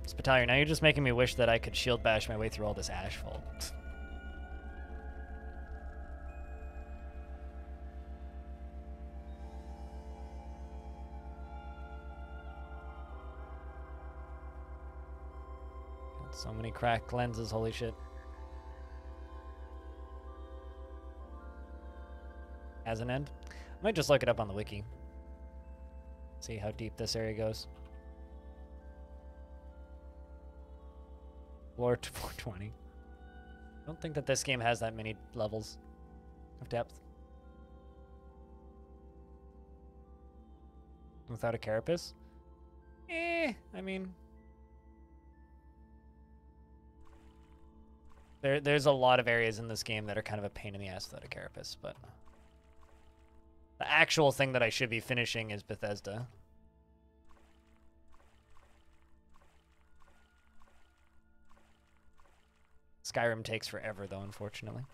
Spitalier, now you're just making me wish that I could shield bash my way through all this asphalt. Got so many cracked lenses, holy shit. As an end? I might just look it up on the wiki. See how deep this area goes. Floor 420. I don't think that this game has that many levels of depth. Without a carapace? I mean... There's a lot of areas in this game that are kind of a pain in the ass without a carapace, but... The actual thing that I should be finishing is Bethesda. Skyrim takes forever, though, unfortunately.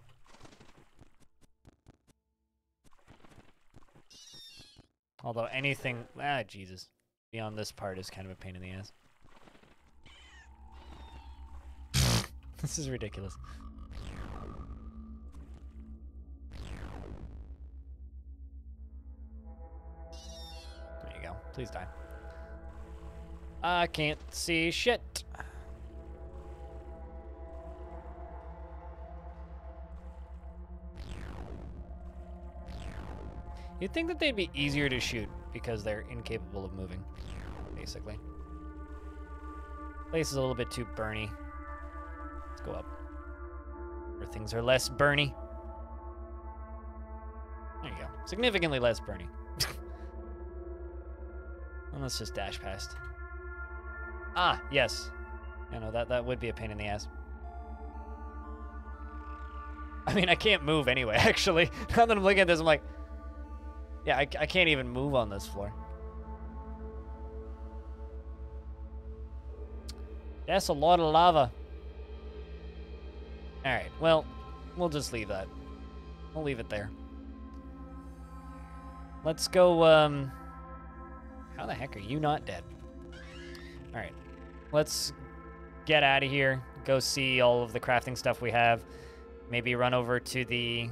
Although anything... Jesus. Beyond this part is kind of a pain in the ass. This is ridiculous. There you go. Please die. I can't see shit. You'd think that they'd be easier to shoot because they're incapable of moving, basically. Place is a little bit too burny. Let's go up. Where things are less burny. There you go. Significantly less burny. And let's just dash past. Ah, yes. You know, that would be a pain in the ass. I mean, I can't move anyway, actually. Now that I'm looking at this, I'm like... Yeah, I can't even move on this floor. That's a lot of lava. Alright, well, we'll just leave that. We'll leave it there. Let's go, How the heck are you not dead? Alright, let's get out of here. Go see all of the crafting stuff we have. Maybe run over to the...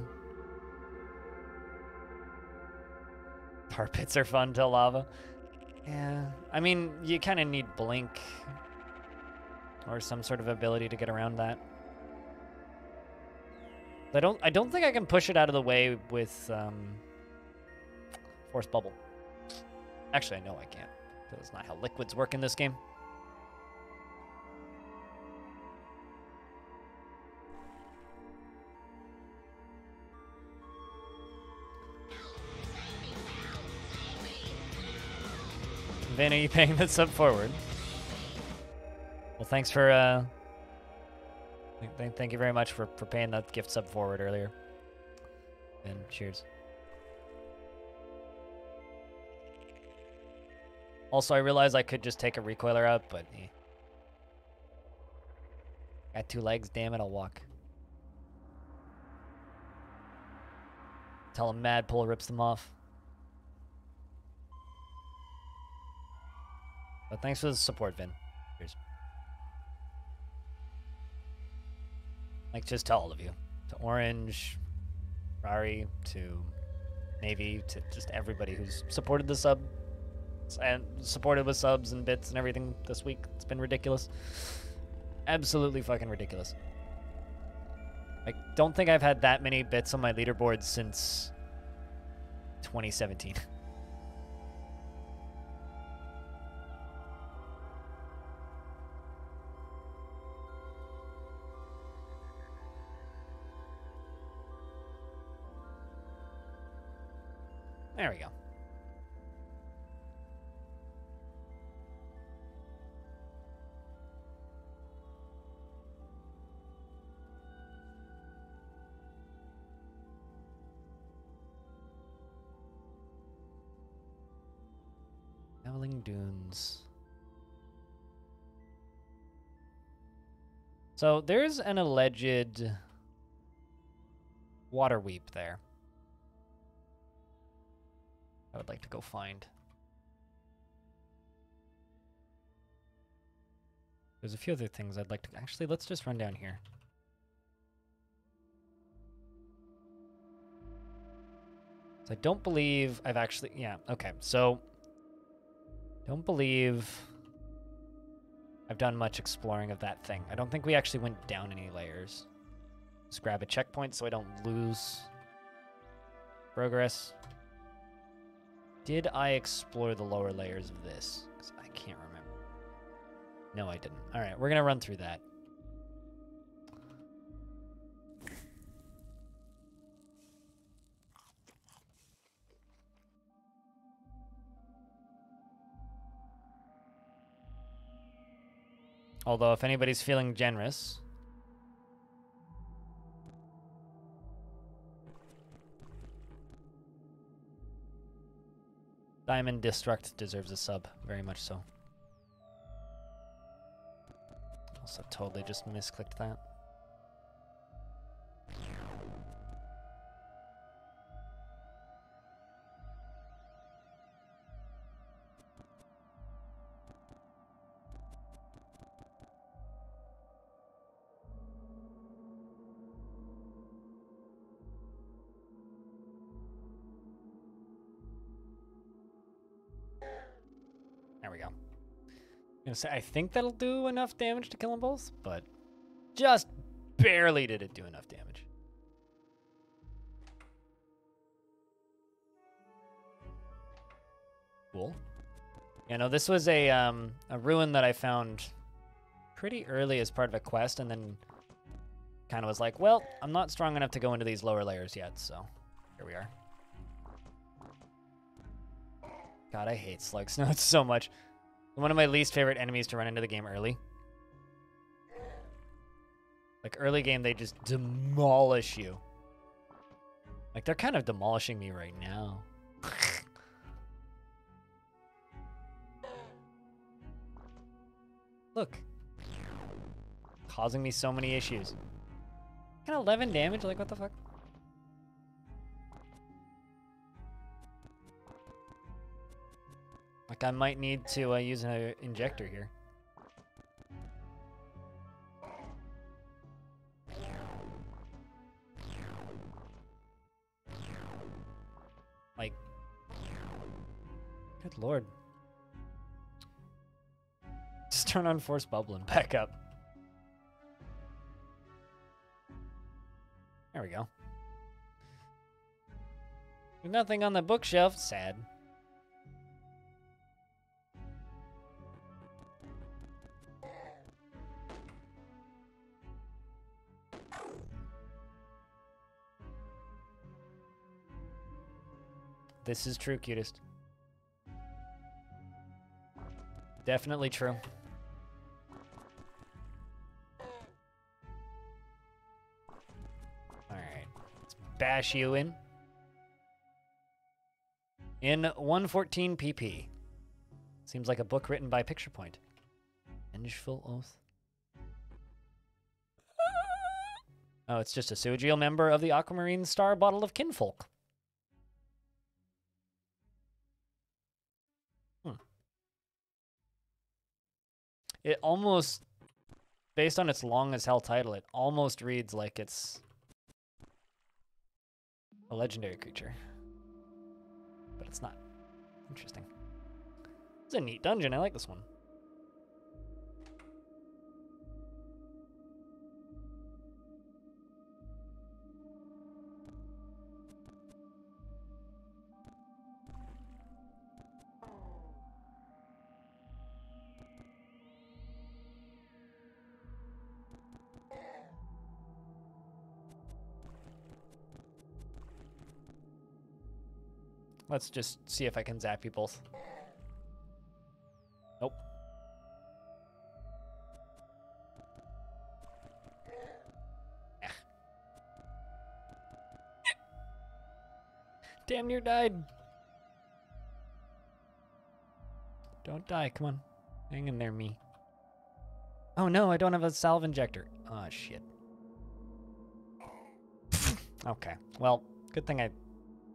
Tar pits are fun to lava. Yeah, I mean, you kind of need blink. Or some sort of ability to get around that. I don't think I can push it out of the way with Force Bubble. Actually, I know I can't. That's not how liquids work in this game. Vin, are you paying the sub forward? Well, thanks for, thank you very much for paying that gift sub forward earlier. And cheers. Also, I realized I could just take a recoiler out, but got 2 legs, damn it, I'll walk. Tell him Mad Pull rips them off. But thanks for the support, Vin. Cheers. Like, just to all of you. To Orange, Rari, to Navy, to just everybody who's supported the sub. And supported with subs and bits and everything this week. It's been ridiculous. Absolutely fucking ridiculous. I don't think I've had that many bits on my leaderboard since 2017. There we go. dunes. So there's an alleged water weep there. I would like to go find. There's a few other things I'd like to... Actually, let's just run down here. So I don't believe I've actually... Yeah, okay. So, don't believe I've done much exploring of that thing. I don't think we actually went down any layers. Just grab a checkpoint so I don't lose progress. Did I explore the lower layers of this? Because I can't remember. No, I didn't. All right, we're going to run through that. Although, if anybody's feeling generous... Diamond Destruct deserves a sub, very much so. Also totally just misclicked that. There we go. I'm gonna say, I think that'll do enough damage to kill them both, but just barely did it do enough damage. Cool. Yeah, no, this was a ruin that I found pretty early as part of a quest, and then kind of was like, well, I'm not strong enough to go into these lower layers yet, so here we are. God, I hate slug snows so much. One of my least favorite enemies to run into the game early. Like, early game, they just demolish you. Like, they're kind of demolishing me right now. Look. Causing me so many issues. Can 11 damage? Like, what the fuck? Like, I might need to use an injector here. Like, good lord. Just turn on force bubbling back up. There we go. There's nothing on the bookshelf. Sad. This is true, cutest. Definitely true. Alright. Let's bash you in. In 114 pp. Seems like a book written by Picture Point. Vengeful Oath. Oh, it's just a Sugiel member of the Aquamarine Star Bottle of Kinfolk. It almost, based on its long as hell title, it almost reads like it's a legendary creature. But it's not. Interesting. It's a neat dungeon. I like this one. Let's just see if I can zap you both. Nope. Eh. Damn near died. Don't die. Come on. Hang in there, me. Oh no, I don't have a salve injector. Oh shit. Okay. Well, good thing I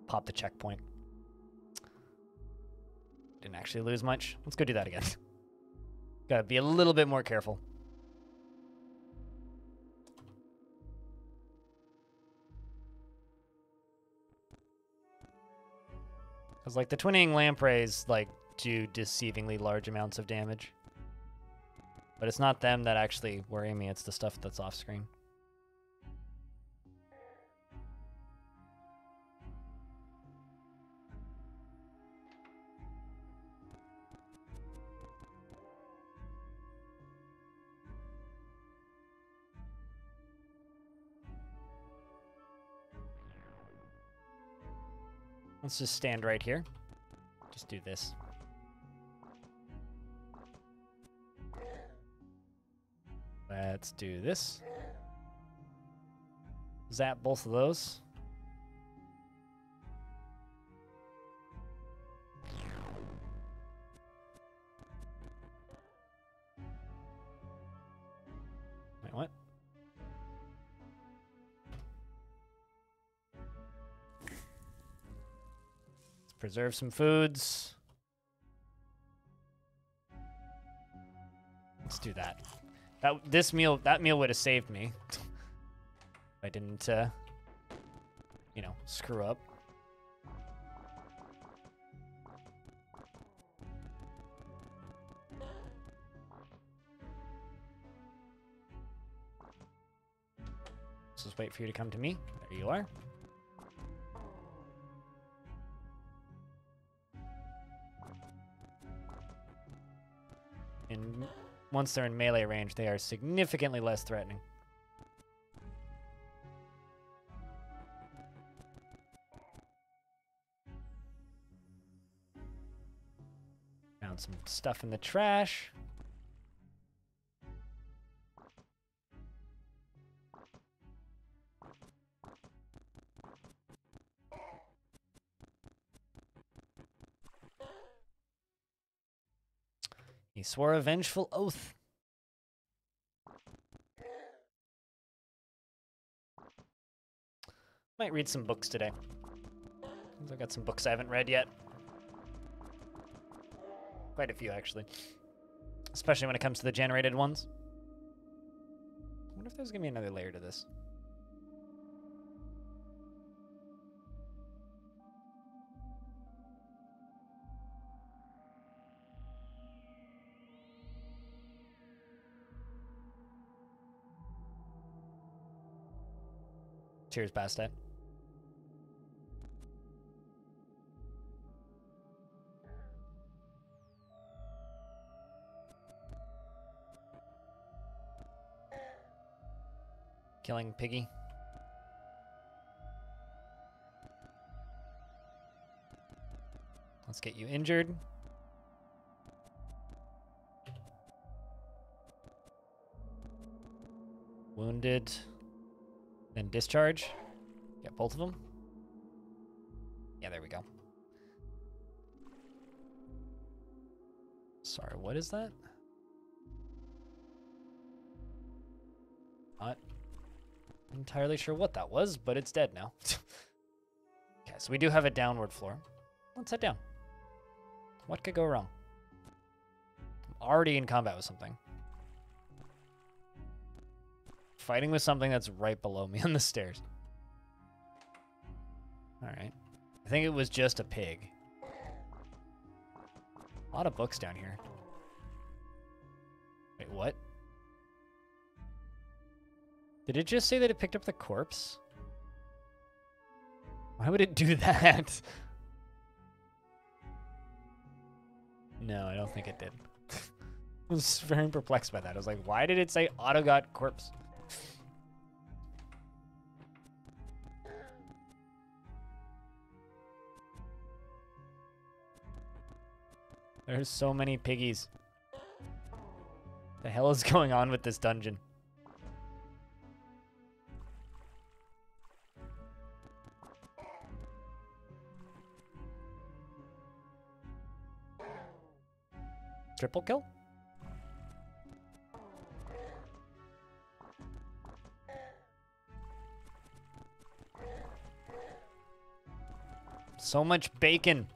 popped the checkpoint. Didn't actually lose much. Let's go do that again. Gotta be a little bit more careful. Because, like, the twinning lampreys, like, do deceivingly large amounts of damage. But it's not them that actually worry me, it's the stuff that's off screen. Let's just stand right here. Just do this. Let's do this. Zap both of those. Wait, what? Let's preserve some foods. Let's do that. That meal would have saved me. If I didn't, you know, screw up. Let's just wait for you to come to me. There you are. And once they're in melee range, they are significantly less threatening. Found some stuff in the trash. He swore a vengeful oath. Might read some books today. I've got some books I haven't read yet. Quite a few, actually. Especially when it comes to the generated ones. I wonder if there's going to be another layer to this. Cheers, Bastet. Killing Piggy. Let's get you injured. Wounded. Then discharge. Get both of them. Yeah, there we go. Sorry, what is that? Not entirely sure what that was, but it's dead now. Okay, so we do have a downward floor. Let's head down. What could go wrong? I'm already in combat with something. Fighting with something that's right below me on the stairs. Alright. I think it was just a pig. A lot of books down here. Wait, what? Did it just say that it picked up the corpse? Why would it do that? No, I don't think it did. I was very perplexed by that. I was like, why did it say auto got corpse? There's so many piggies. The hell is going on with this dungeon? triple kill. So much bacon.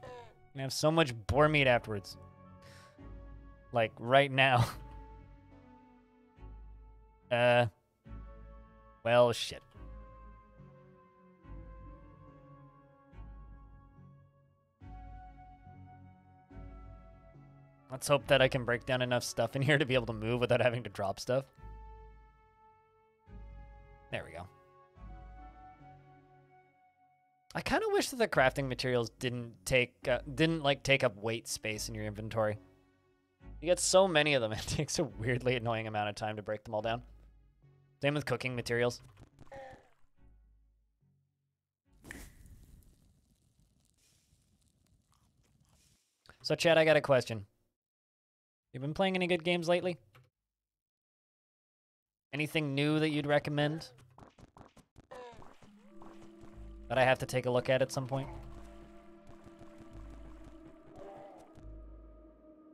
I have so much boar meat afterwards. Like, right now. Well, shit. Let's hope that I can break down enough stuff in here to be able to move without having to drop stuff. There we go. I kind of wish that the crafting materials didn't take up weight space in your inventory. You get so many of them, it takes a weirdly annoying amount of time to break them all down. Same with cooking materials. So, Chad, I got a question. You been playing any good games lately? Anything new that you'd recommend? That I have to take a look at some point?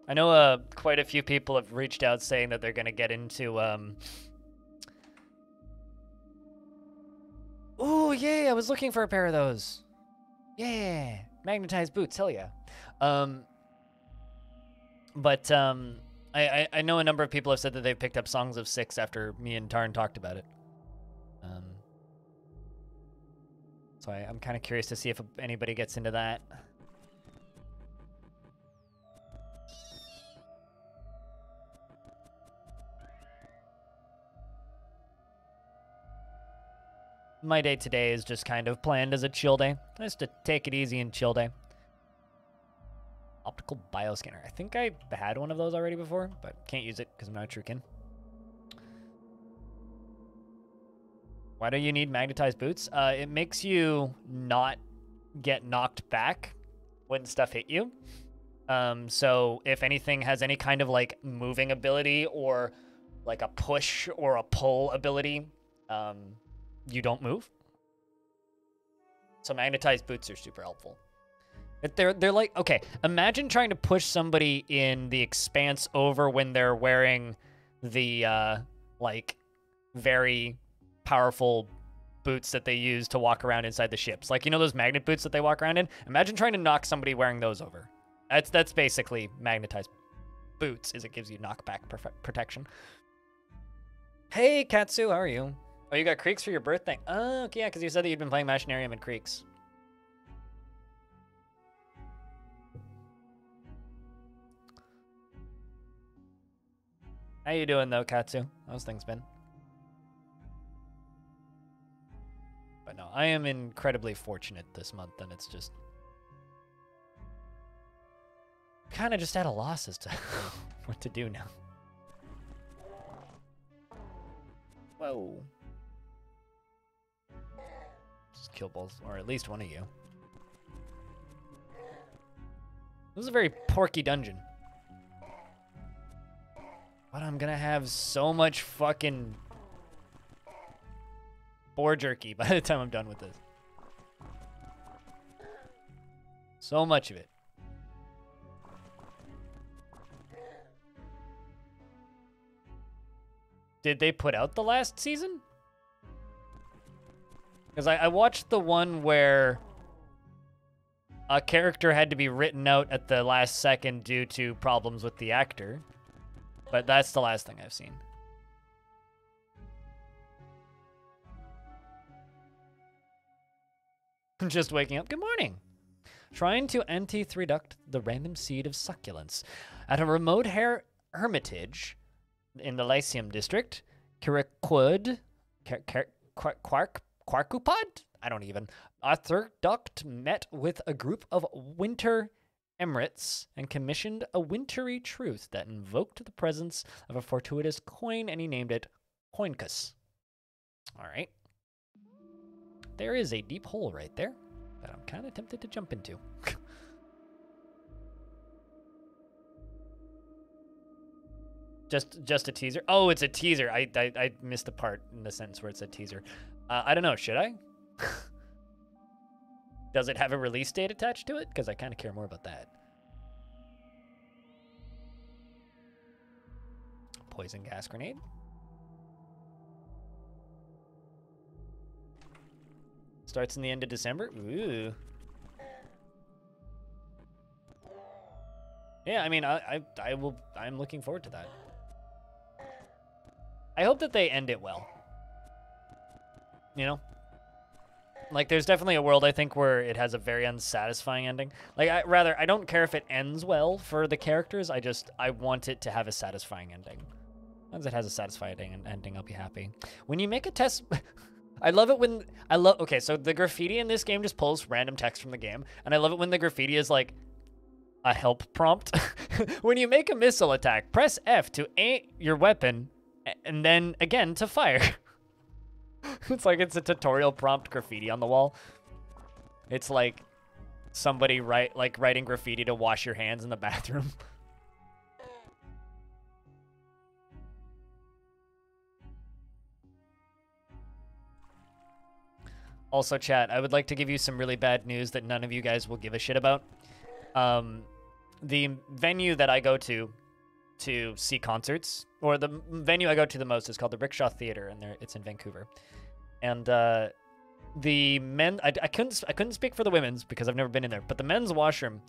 I know quite a few people have reached out saying that they're going to get into... Ooh, yay! I was looking for a pair of those. Yeah! Magnetized boots, hell yeah. I know a number of people have said that they've picked up Songs of Six after me and Tarn talked about it. So I'm kind of curious to see if anybody gets into that. My day today is just kind of planned as a chill day. Just to take it easy and chill day. Optical bioscanner. I think I had one of those already before, but can't use it because I'm not a Trukin. Why do you need magnetized boots? It makes you not get knocked back when stuff hit you. So if anything has any kind of like moving ability or like a push or a pull ability, you don't move. So magnetized boots are super helpful. They're like, okay, imagine trying to push somebody in the Expanse over when they're wearing the like very powerful boots that they use to walk around inside the ships. Like, you know those magnet boots that they walk around in? Imagine trying to knock somebody wearing those over. That's basically magnetized boots, is it gives you knockback protection. Hey, Katsu, how are you? Oh, you got Creeks for your birthday? Oh, yeah, because you said that you'd been playing Machinarium and Creeks. How you doing, though, Katsu? How's things been? But no, I am incredibly fortunate this month, and it's just... kind of just at a loss as to what to do now. Whoa. Just kill balls, or at least one of you. This is a very porky dungeon. But I'm gonna have so much fucking boar jerky by the time I'm done with this. So much of it. Did they put out the last season? Because I watched the one where a character had to be written out at the last second due to problems with the actor. But that's the last thing I've seen. Just waking up. Good morning. Trying to anti-threduct the random seed of succulence. At a remote hermitage in the Lyceum district, Kiraquid, Quarkupod? I don't even. Arthurduct met with a group of winter emirates and commissioned a wintry truth that invoked the presence of a fortuitous coin, and he named it Coincus. All right. There is a deep hole right there that I'm kind of tempted to jump into. Just a teaser? Oh, it's a teaser. I missed the part in the sentence where it said teaser. I don't know. Should I? Does it have a release date attached to it? Because I kind of care more about that. poison gas grenade. Starts in the end of December. Ooh. Yeah, I mean, I'm looking forward to that. I hope that they end it well. You know? Like, there's definitely a world, I think, where it has a very unsatisfying ending. Like, I don't care if it ends well for the characters. I want it to have a satisfying ending. As long as it has a satisfying ending, I'll be happy. When you make a test... I love it when... Okay, so the graffiti in this game just pulls random text from the game. And I love it when the graffiti is, like, a help prompt. When you make a missile attack, press F to aim your weapon, and then, again, to fire. It's like it's a tutorial prompt graffiti on the wall. It's like somebody writing graffiti to wash your hands in the bathroom. Also, chat, I would like to give you some really bad news that none of you guys will give a shit about. The venue that I go to see concerts, or the venue I go to the most, is called the Rickshaw Theater, and it's in Vancouver. And the men, I couldn't speak for the women's because I've never been in there, but the men's washroom,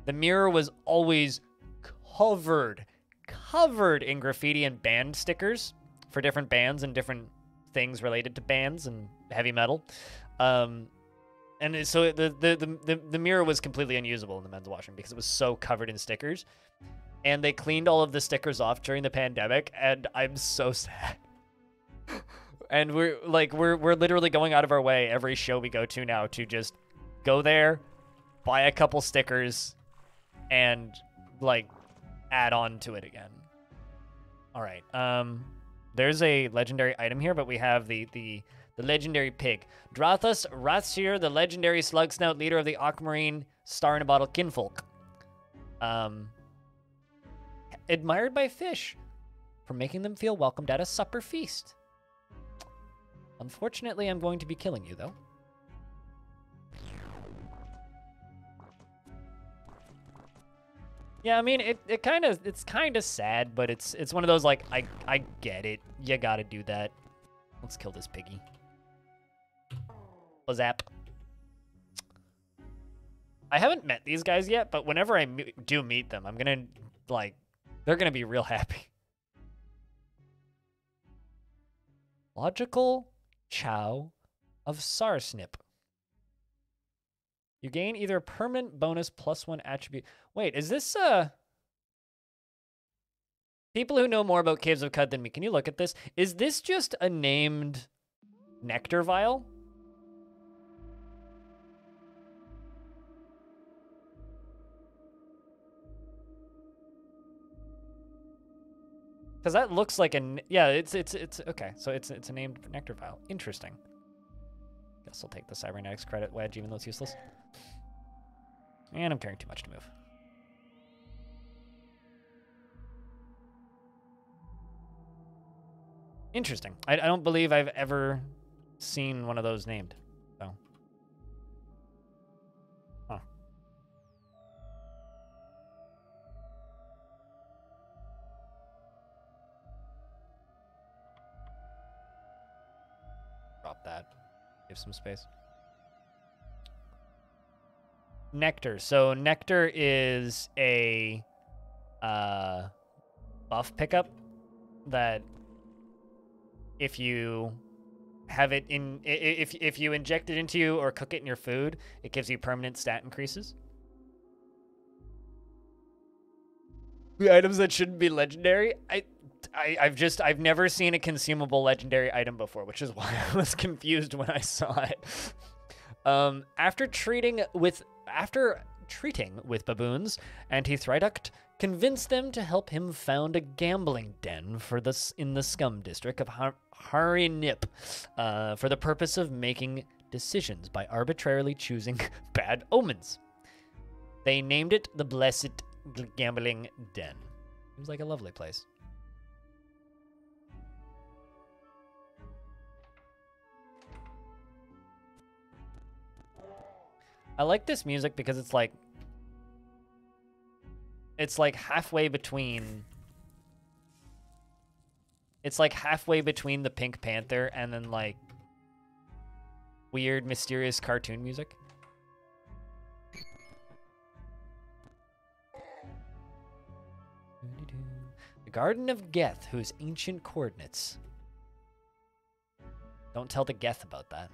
the mirror was always covered in graffiti and band stickers for different bands and different things related to bands and heavy metal. And so the mirror was completely unusable in the men's washroom because it was so covered in stickers. And they cleaned all of the stickers off during the pandemic, and I'm so sad. And we're literally going out of our way every show we go to now to just go there, buy a couple stickers, and like add on to it again. All right. There's a legendary item here, but we have the legendary pig. Drathus Rathsir, the legendary slug snout leader of the Aquamarine Star in a Bottle kinfolk. Admired by fish for making them feel welcomed at a supper feast. Unfortunately, I'm going to be killing you, though. Yeah, I mean, it's kind of sad, but it's one of those, like, I get it. You gotta do that. Let's kill this piggy. Zap. I haven't met these guys yet, but whenever I do meet them, I'm gonna, like, they're gonna be real happy. Logical Chow of Sarsnip. You gain either permanent bonus +1 attribute. Wait, is this people who know more about Caves of Cud than me, can you look at this? Is this just a named nectar vial? Because that looks like it's okay. So it's a named nectar vial. Interesting. Guess I'll take the cybernetics credit wedge, even though it's useless. And I'm carrying too much to move. Interesting. I don't believe I've ever seen one of those named. So. Huh. Drop that. Give some space. Nectar. So nectar is a buff pickup that if you have it in, if you inject it into you or cook it in your food, it gives you permanent stat increases. The items that shouldn't be legendary. I've never seen a consumable legendary item before, which is why I was confused when I saw it. After treating with baboons, Antithryduct convinced them to help him found a gambling den in the scum district of Harinip for the purpose of making decisions by arbitrarily choosing bad omens. They named it the Blessed Gambling Den. Seems like a lovely place. I like this music because it's like halfway between It's like halfway between the Pink Panther and then like weird, mysterious cartoon music. The Garden of Geth, whose ancient coordinates. Don't tell the Geth about that.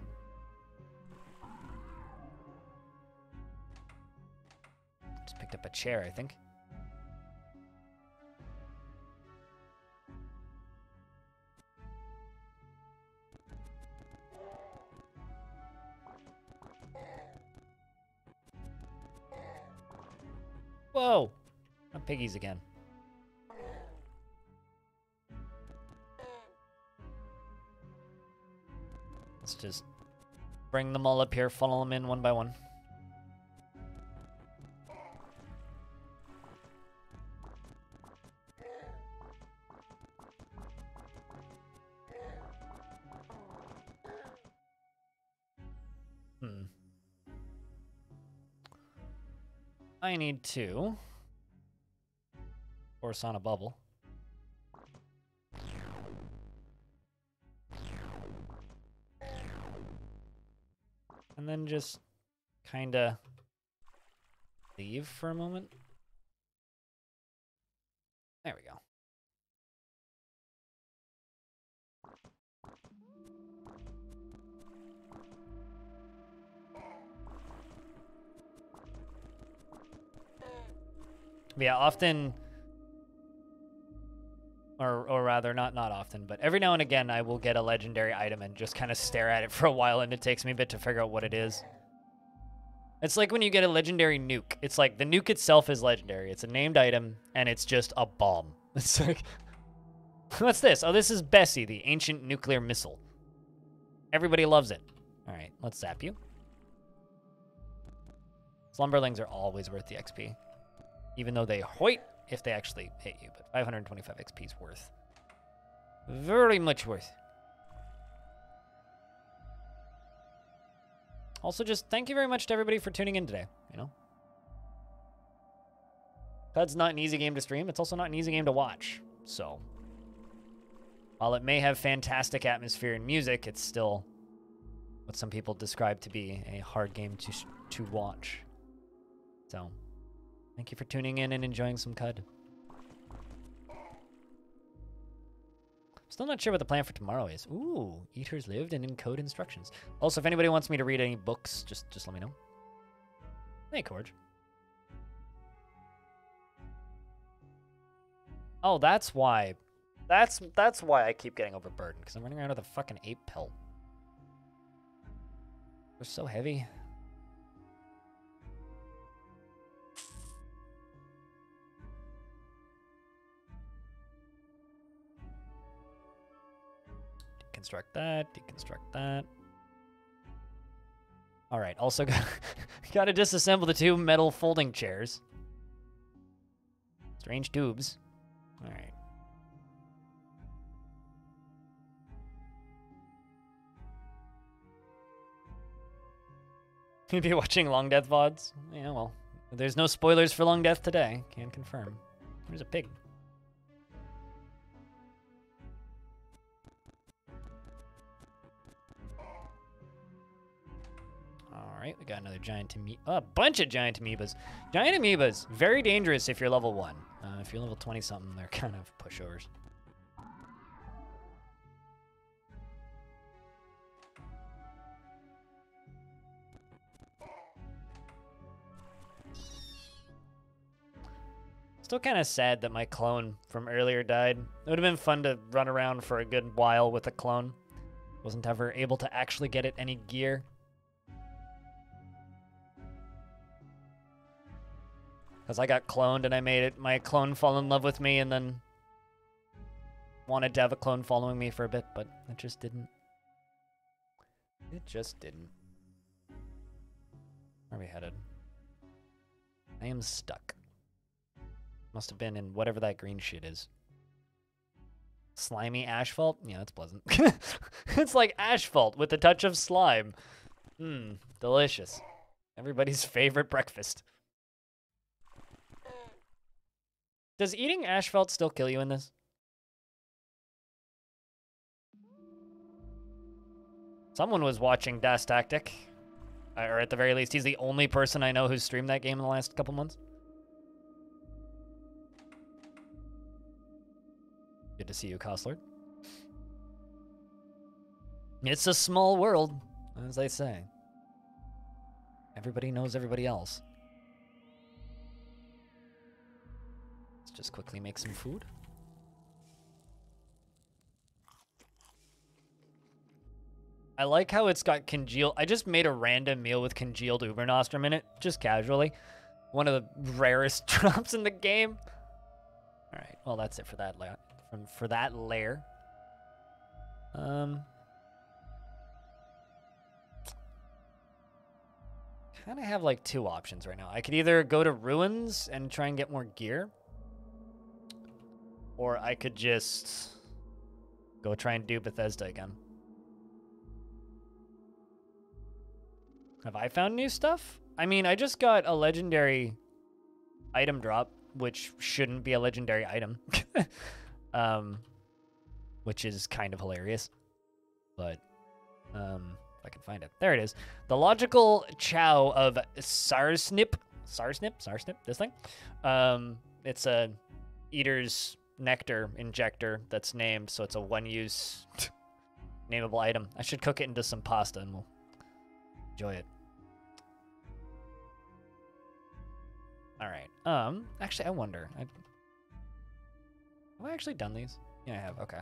Just picked up a chair, I think. Whoa! Not piggies again. Let's just bring them all up here, funnel them in one by one. I need to force on a bubble. And then just kind of leave for a moment. There we go. Yeah, often, or rather, not often, but every now and again I will get a legendary item and just kind of stare at it for a while, and it takes me a bit to figure out what it is. It's like when you get a legendary nuke. It's like the nuke itself is legendary. It's a named item, and it's just a bomb. It's like, what's this? Oh, this is Bessie, the ancient nuclear missile. Everybody loves it. All right, let's zap you. Slumberlings are always worth the XP. Even though they hoit if they actually hit you, but 525 XP is worth. Very much worth. Also, just thank you very much to everybody for tuning in today, you know? That's not an easy game to stream. It's also not an easy game to watch. So, while it may have fantastic atmosphere and music, it's still what some people describe to be a hard game to watch. So, thank you for tuning in and enjoying some CUD. Still not sure what the plan for tomorrow is. Ooh, Eaters Lived and Encode Instructions. Also, if anybody wants me to read any books, just let me know. Hey, Corge. Oh, that's why. That's why I keep getting overburdened, because I'm running around with a fucking ape pelt. They're so heavy. Deconstruct that, deconstruct that. All right, also got to disassemble the two metal folding chairs. Strange tubes. All right. You'd be watching Long Death VODs? Yeah, well, there's no spoilers for Long Death today. Can confirm. There's a pig. Alright, we got another giant amoeba. Oh, a bunch of giant amoebas. Giant amoebas, very dangerous if you're level 1. If you're level 20-something, they're kind of pushovers. Still kind of sad that my clone from earlier died. It would have been fun to run around for a good while with a clone. Wasn't ever able to actually get it any gear. Because I got cloned and I made it my clone fall in love with me and then wanted to have a clone following me for a bit, but it just didn't. It just didn't. Where are we headed? I am stuck. Must have been in whatever that green shit is. Slimy asphalt? Yeah, that's pleasant. It's like asphalt with a touch of slime. Mmm, delicious. Everybody's favorite breakfast. Does eating asphalt still kill you in this? Someone was watching Das Tactic. Or at the very least, he's the only person I know who's streamed that game in the last couple months. Good to see you, Cosler. It's a small world, as they say. Everybody knows everybody else. Let's just quickly make some food. I like how it's got congealed. I just made a random meal with congealed Ubernostrum in it, just casually. One of the rarest drops in the game. All right, well, that's it for that layer. For that layer. Kind of have like two options right now. I could either go to Ruins and try and get more gear, or I could just go try and do Bethesda again. Have I found new stuff? I mean, I just got a legendary item drop, which shouldn't be a legendary item. Which is kind of hilarious. But, if I can find it. There it is. The logical chow of Sarsnip. Sarsnip, this thing. It's a eater's nectar injector that's named, so it's a one-use nameable item. I should cook it into some pasta and we'll enjoy it. All right. Actually, I wonder. Have I actually done these? Yeah, I have. Okay.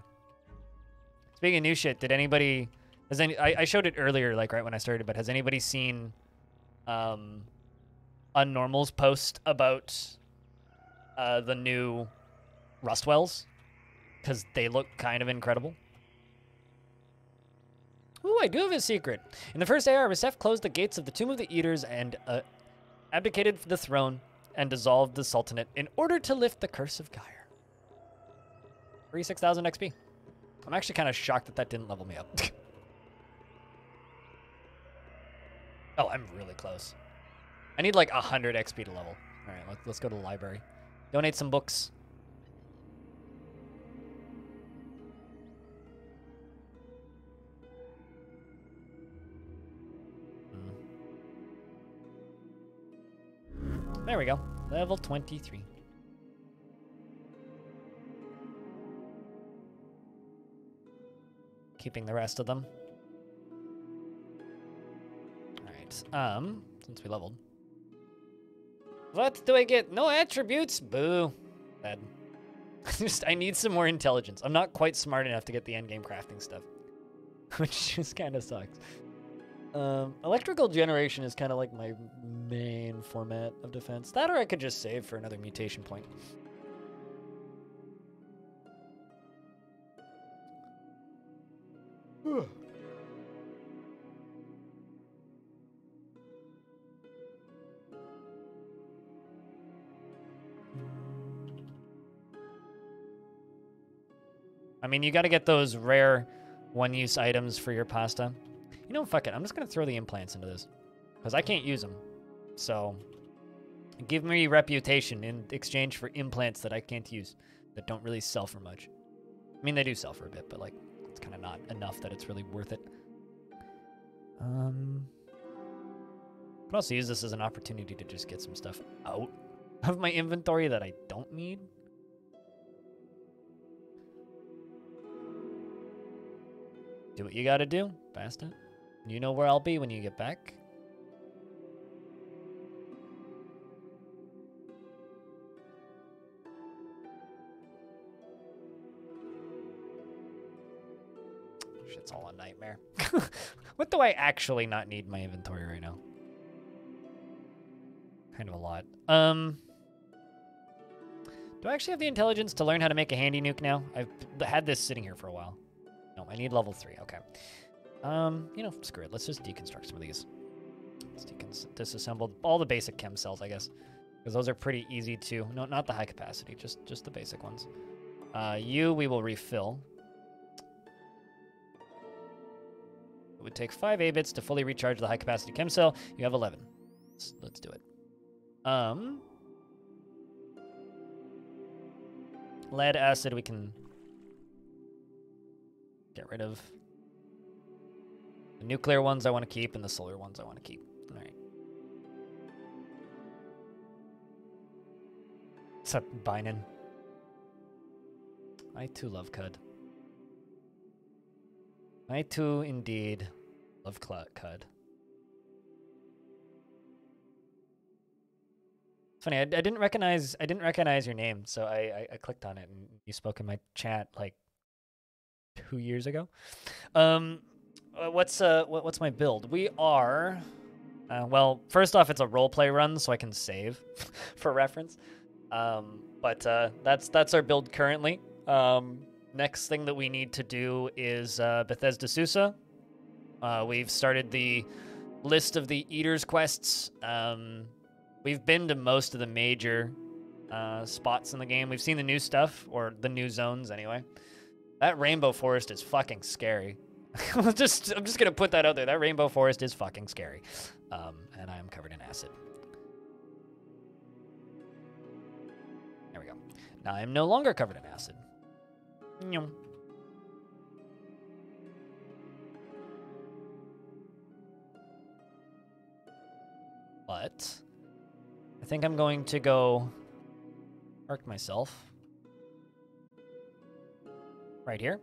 Speaking of new shit, did anybody... I showed it earlier, like right when I started, but has anybody seen Unnormal's post about the new Rustwells? Because they look kind of incredible. Ooh, I do have a secret. In the first AR, Rasef closed the gates of the Tomb of the Eaters and abdicated the throne and dissolved the Sultanate in order to lift the Curse of Gyre. 36,000 XP. I'm actually kind of shocked that that didn't level me up. Oh, I'm really close. I need like 100 XP to level. All right, let's go to the library. Donate some books. There we go. Level 23. Keeping the rest of them. Alright, since we leveled. What do I get? No attributes? Boo. Bad. I need some more intelligence. I'm not quite smart enough to get the endgame crafting stuff. Which just kind of sucks. Electrical generation is kind of like my main format of defense. That or I could just save for another mutation point. I mean, you got to get those rare one-use items for your pasta. You know, fuck it. I'm just going to throw the implants into this. Because I can't use them. So, give me reputation in exchange for implants that I can't use. That don't really sell for much. I mean, they do sell for a bit, but, like, it's kind of not enough that it's really worth it. Could also use this as an opportunity to just get some stuff out of my inventory that I don't need. Do what you gotta do, bastard. You know where I'll be when you get back. Shit's all a nightmare. What do I actually not need in my inventory right now? Kind of a lot. Do I actually have the intelligence to learn how to make a handy nuke now? I've had this sitting here for a while. No, I need level 3. Okay. You know, screw it. Let's just deconstruct some of these. Let's disassemble all the basic chem cells, I guess. Because those are pretty easy to... No, not the high capacity. Just the basic ones. You, we will refill. It would take 5 A-bits to fully recharge the high capacity chem cell. You have 11. Let's do it. Lead acid, we can... get rid of The nuclear ones I want to keep, and the solar ones I want to keep. All right. Except Binen. I too love Cud. I too indeed love Cud. It's funny. I didn't recognize your name, so I clicked on it, and you spoke in my chat like 2 years ago. What's my build? We are, well, first off, it's a roleplay run, so I can save for reference. But that's our build currently. Next thing that we need to do is Bethesda Susa. We've started the list of the Eaters quests. We've been to most of the major spots in the game. We've seen the new stuff, or the new zones anyway. That rainbow forest is fucking scary. I'm just gonna put that out there. That rainbow forest is fucking scary. And I am covered in acid. There we go. Now I am no longer covered in acid. But I think I'm going to go park myself right here.